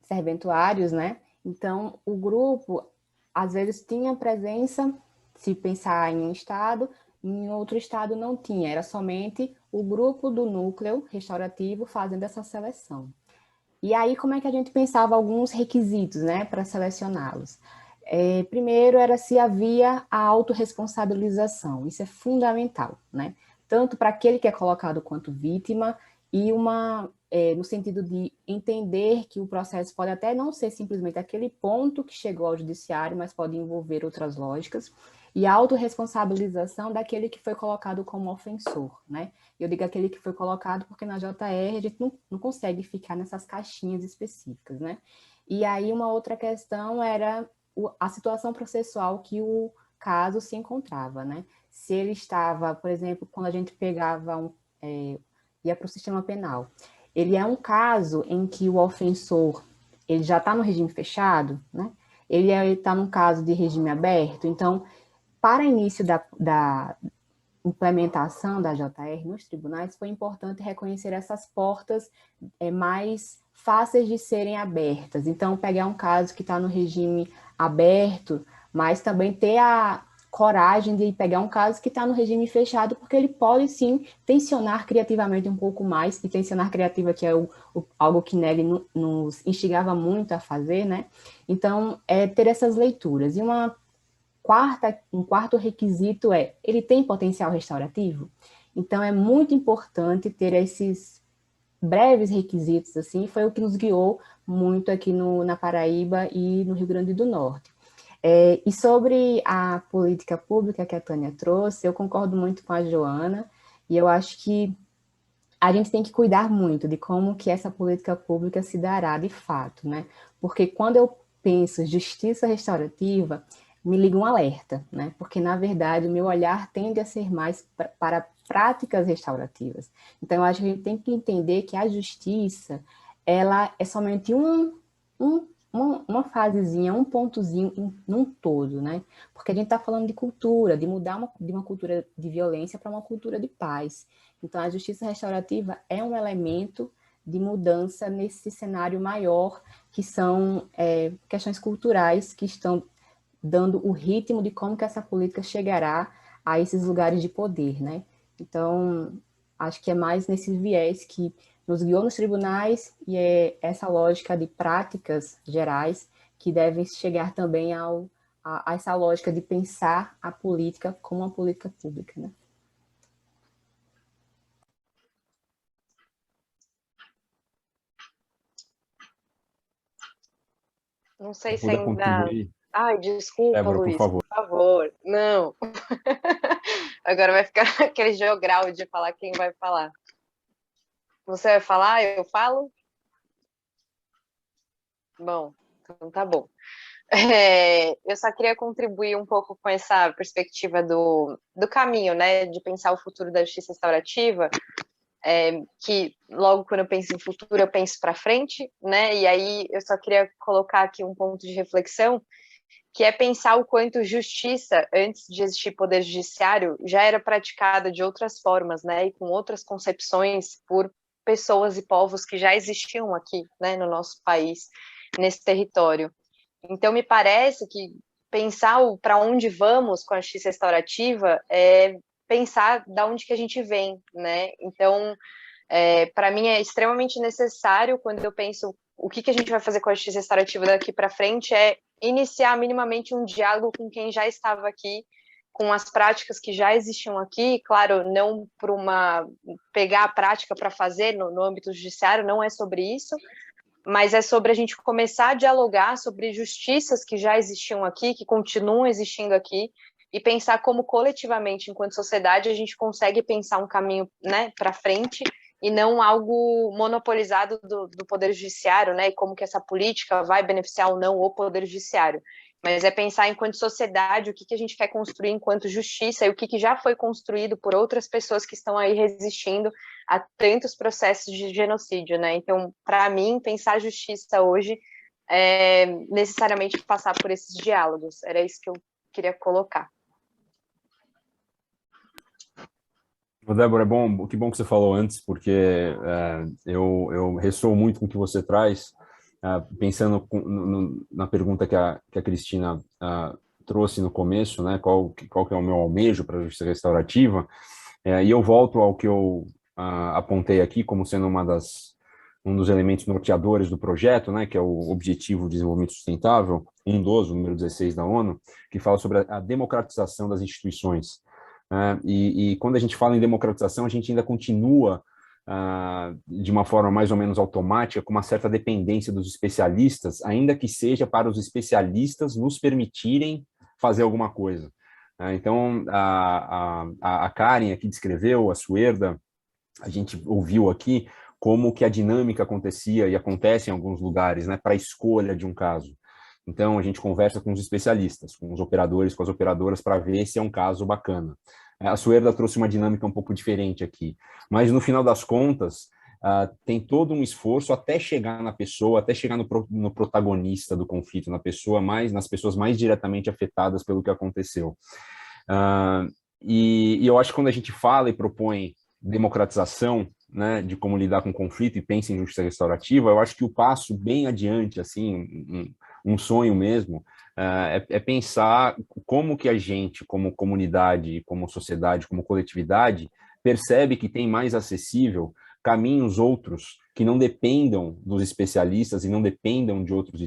serventuários, né? Então, o grupo, às vezes, tinha presença, se pensar em um estado, em outro estado não tinha, era somente o grupo do núcleo restaurativo fazendo essa seleção. E aí, como é que a gente pensava alguns requisitos, né, para selecioná-los? Primeiro, era se havia a autorresponsabilização, isso é fundamental, né? Tanto para aquele que é colocado quanto vítima, e no sentido de entender que o processo pode até não ser simplesmente aquele ponto que chegou ao judiciário, mas pode envolver outras lógicas, e a autorresponsabilização daquele que foi colocado como ofensor, né? Eu digo aquele que foi colocado porque na JR a gente não consegue ficar nessas caixinhas específicas, né? E aí uma outra questão era a situação processual que o caso se encontrava, né? Se ele estava, por exemplo, quando a gente pegava ia para o sistema penal, ele é um caso em que o ofensor ele já está no regime fechado, né? Ele está num caso de regime aberto, então, para início da implementação da JR nos tribunais, foi importante reconhecer essas portas mais fáceis de serem abertas. Então, pegar um caso que está no regime aberto, mas também ter a coragem de pegar um caso que está no regime fechado, porque ele pode, sim, tensionar criativamente um pouco mais, e tensionar criativa, que é algo que Nelly nos instigava muito a fazer, né? Então, ter essas leituras. E um quarto requisito ele tem potencial restaurativo? Então, é muito importante ter esses breves requisitos, assim, foi o que nos guiou muito aqui na Paraíba e no Rio Grande do Norte. E sobre a política pública que a Tânia trouxe, eu concordo muito com a Joana, e eu acho que a gente tem que cuidar muito de como que essa política pública se dará de fato, né? Porque quando eu penso justiça restaurativa, me liga um alerta, né? Porque, na verdade, o meu olhar tende a ser mais para práticas restaurativas. Então, eu acho que a gente tem que entender que a justiça, ela é somente uma fasezinha, um pontozinho num todo, né? Porque a gente está falando de cultura, de mudar de uma cultura de violência para uma cultura de paz. Então, a justiça restaurativa é um elemento de mudança nesse cenário maior, que são questões culturais que estão dando o ritmo de como que essa política chegará a esses lugares de poder, né? Então, acho que é mais nesse viés que nos guiou nos tribunais e é essa lógica de práticas gerais que devem chegar também a essa lógica de pensar a política como uma política pública, né? Não sei se puder ainda... contribuir, Ai, desculpa, Débora, por Luiz, favor. por favor. Não. Agora vai ficar aquele jogral de falar quem vai falar. Você vai falar, eu falo? Bom, então tá bom. Eu só queria contribuir um pouco com essa perspectiva do caminho, né, de pensar o futuro da justiça restaurativa, que logo quando eu penso em futuro, eu penso para frente, né, e aí eu só queria colocar aqui um ponto de reflexão, que é pensar o quanto justiça, antes de existir poder judiciário, já era praticada de outras formas, né, e com outras concepções por pessoas e povos que já existiam aqui, né, no nosso país, nesse território. Então, me parece que pensar para onde vamos com a justiça restaurativa é pensar da onde que a gente vem, né? Então, para mim é extremamente necessário, quando eu penso o que a gente vai fazer com a justiça restaurativa daqui para frente, é iniciar minimamente um diálogo com quem já estava aqui, com as práticas que já existiam aqui, claro, não por pegar a prática para fazer no âmbito judiciário, não é sobre isso, mas é sobre a gente começar a dialogar sobre justiças que já existiam aqui, que continuam existindo aqui, e pensar como coletivamente, enquanto sociedade, a gente consegue pensar um caminho, né, para frente, e não algo monopolizado do Poder Judiciário, né, e como que essa política vai beneficiar ou não o Poder Judiciário. Mas é pensar enquanto sociedade o que a gente quer construir enquanto justiça e o que já foi construído por outras pessoas que estão aí resistindo a tantos processos de genocídio, né? Então, para mim, pensar a justiça hoje é necessariamente passar por esses diálogos. Era isso que eu queria colocar. Débora, que bom que você falou antes, porque eu ressoo muito com o que você traz, pensando na pergunta que a Cristina trouxe no começo, né? Qual que é o meu almejo para a justiça restaurativa? E eu volto ao que eu apontei aqui como sendo um dos elementos norteadores do projeto, né? Que é o Objetivo de Desenvolvimento Sustentável, o número 16 da ONU, que fala sobre a democratização das instituições. E quando a gente fala em democratização, a gente ainda continua de uma forma mais ou menos automática, com uma certa dependência dos especialistas, ainda que seja para os especialistas nos permitirem fazer alguma coisa. Então, a Karen aqui descreveu, a Suerda, a gente ouviu aqui como que a dinâmica acontecia e acontece em alguns lugares, né, para a escolha de um caso. Então, a gente conversa com os especialistas, com os operadores, com as operadoras, para ver se é um caso bacana. A Suerda trouxe uma dinâmica um pouco diferente aqui, mas no final das contas, tem todo um esforço até chegar na pessoa, até chegar no protagonista do conflito, nas pessoas mais diretamente afetadas pelo que aconteceu. E eu acho que quando a gente fala e propõe democratização, né, de como lidar com conflito e pensa em justiça restaurativa, eu acho que o passo bem adiante, assim, um sonho mesmo, é pensar como que a gente, como comunidade, como sociedade, como coletividade, percebe que tem mais acessível caminhos outros que não dependam dos especialistas e não dependam de outros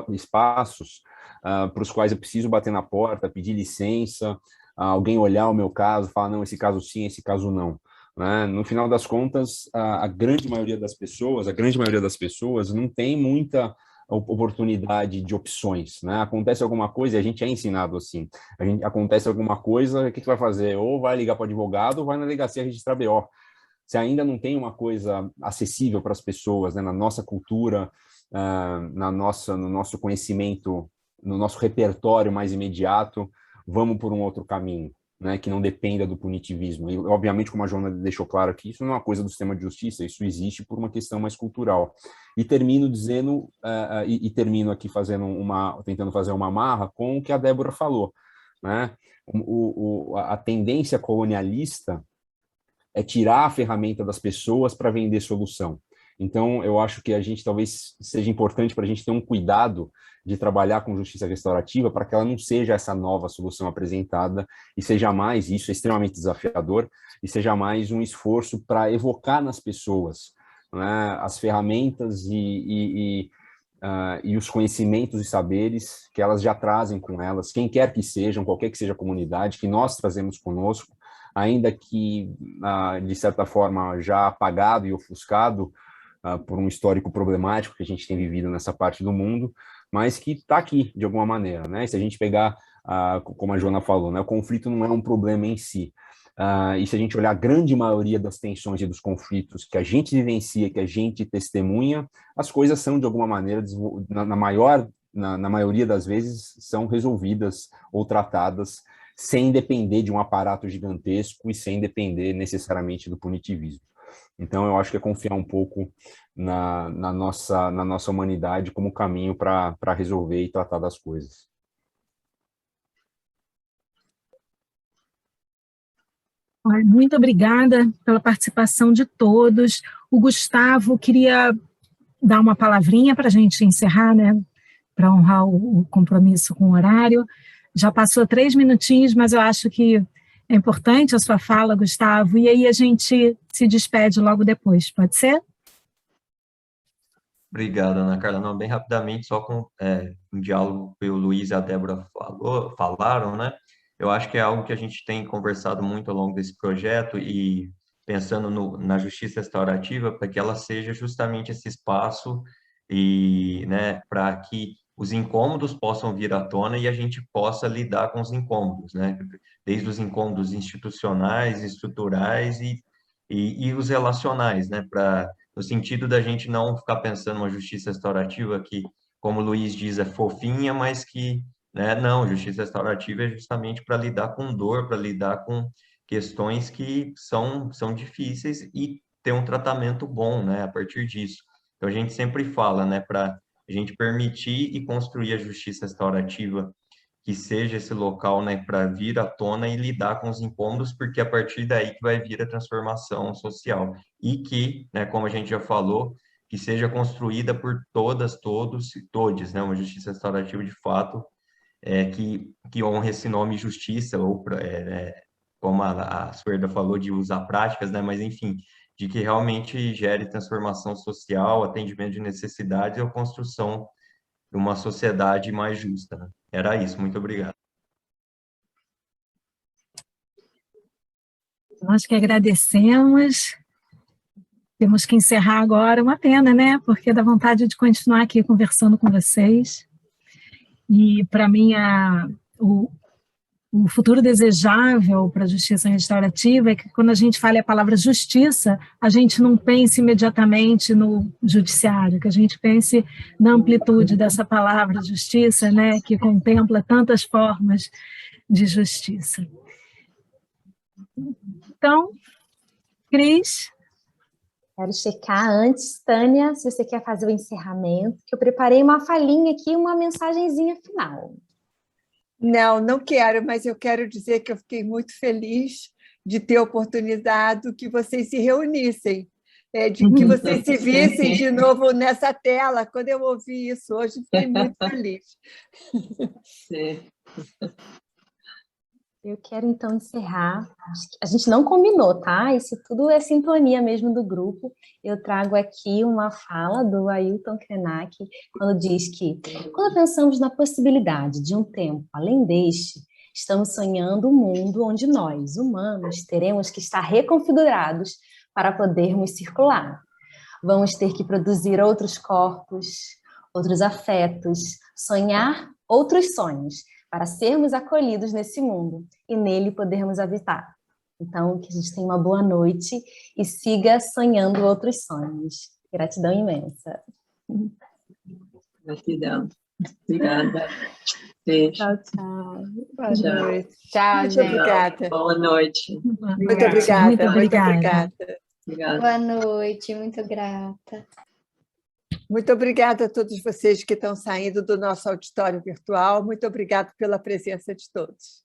espaços para os quais eu preciso bater na porta, pedir licença, alguém olhar o meu caso, falar, não, esse caso sim, esse caso não. Né? No final das contas, a grande maioria das pessoas não tem muita oportunidade de opções, né? Acontece alguma coisa e a gente é ensinado assim. Acontece alguma coisa, o que vai fazer? Ou vai ligar para o advogado ou vai na delegacia registrar BO. Se ainda não tem uma coisa acessível para as pessoas, né? Na nossa cultura, no nosso conhecimento, no nosso repertório mais imediato, vamos por um outro caminho, né, que não dependa do punitivismo. E, obviamente, como a Joana deixou claro aqui, isso não é uma coisa do sistema de justiça, isso existe por uma questão mais cultural. E termino dizendo, termino aqui tentando fazer uma amarra com o que a Débora falou, né? A tendência colonialista é tirar a ferramenta das pessoas para vender solução. Então, eu acho que a gente talvez seja importante para a gente ter um cuidado de trabalhar com justiça restaurativa para que ela não seja essa nova solução apresentada e seja mais, isso é extremamente desafiador, e seja mais um esforço para evocar nas pessoas, né, as ferramentas e os conhecimentos e saberes que elas já trazem com elas, quem quer que sejam, qualquer que seja a comunidade, que nós trazemos conosco, ainda que, de certa forma, já apagado e ofuscado por um histórico problemático que a gente tem vivido nessa parte do mundo, mas que está aqui, de alguma maneira, né? E se a gente pegar, como a Joana falou, né, o conflito não é um problema em si. E se a gente olhar a grande maioria das tensões e dos conflitos que a gente vivencia, que a gente testemunha, as coisas são, de alguma maneira, na maioria das vezes, são resolvidas ou tratadas sem depender de um aparato gigantesco e sem depender necessariamente do punitivismo. Então, eu acho que é confiar um pouco na nossa humanidade como caminho para resolver e tratar das coisas. Muito obrigada pela participação de todos. O Gustavo queria dar uma palavrinha para a gente encerrar, né? Para honrar o compromisso com o horário. Já passou 3 minutinhos, mas eu acho que é importante a sua fala, Gustavo, e aí a gente se despede logo depois, pode ser? Obrigado, Ana Carla. Não, bem rapidamente, só com um diálogo que o Luiz e a Débora falaram, né? Eu acho que é algo que a gente tem conversado muito ao longo desse projeto e pensando na justiça restaurativa, para que ela seja justamente esse espaço e, né, para que os incômodos possam vir à tona e a gente possa lidar com os incômodos, né? Desde os incômodos institucionais, estruturais e os relacionais, né? No sentido da gente não ficar pensando uma justiça restaurativa que, como o Luiz diz, é fofinha, mas que, né, não, justiça restaurativa é justamente para lidar com dor, para lidar com questões que são difíceis e ter um tratamento bom, né, a partir disso. Então, a gente sempre fala, né, para a gente permitir e construir a justiça restaurativa que seja esse local, né, para vir à tona e lidar com os incômodos, porque é a partir daí que vai vir a transformação social. E que, né, como a gente já falou, que seja construída por todas, todos e todes, né, uma justiça restaurativa de fato, que honre esse nome justiça, ou como a Suerda falou, de usar práticas, né, mas enfim, de que realmente gere transformação social, atendimento de necessidades ou construção de uma sociedade mais justa, né? Era isso, muito obrigado. Nós que agradecemos. Temos que encerrar agora, uma pena, né? Porque dá vontade de continuar aqui conversando com vocês. E, para mim, o futuro desejável para a justiça restaurativa é que, quando a gente fala a palavra justiça, a gente não pense imediatamente no judiciário, que a gente pense na amplitude dessa palavra justiça, né? Que contempla tantas formas de justiça. Então, Cris... Quero checar antes, Tânia, se você quer fazer o encerramento, que eu preparei uma falinha aqui, uma mensagenzinha final. Não quero, mas eu quero dizer que eu fiquei muito feliz de ter oportunizado que vocês se reunissem, de que vocês se vissem de novo nessa tela. Quando eu ouvi isso hoje, fiquei muito feliz. Sim. Eu quero, então, encerrar. A gente não combinou, tá? Isso tudo é sintonia mesmo do grupo. Eu trago aqui uma fala do Ailton Krenak, quando diz que, quando pensamos na possibilidade de um tempo além deste, estamos sonhando um mundo onde nós, humanos, teremos que estar reconfigurados para podermos circular. Vamos ter que produzir outros corpos, outros afetos, sonhar outros sonhos, para sermos acolhidos nesse mundo e nele podermos habitar. Então, que a gente tenha uma boa noite e siga sonhando outros sonhos. Gratidão imensa. Gratidão. Obrigada. Beijo. Tchau, tchau. Boa noite. Tchau, muito gente. obrigada. Boa noite. Muito obrigada. Muito obrigada. Obrigada. Boa noite, muito grata. Muito obrigada a todos vocês que estão saindo do nosso auditório virtual. Muito obrigada pela presença de todos.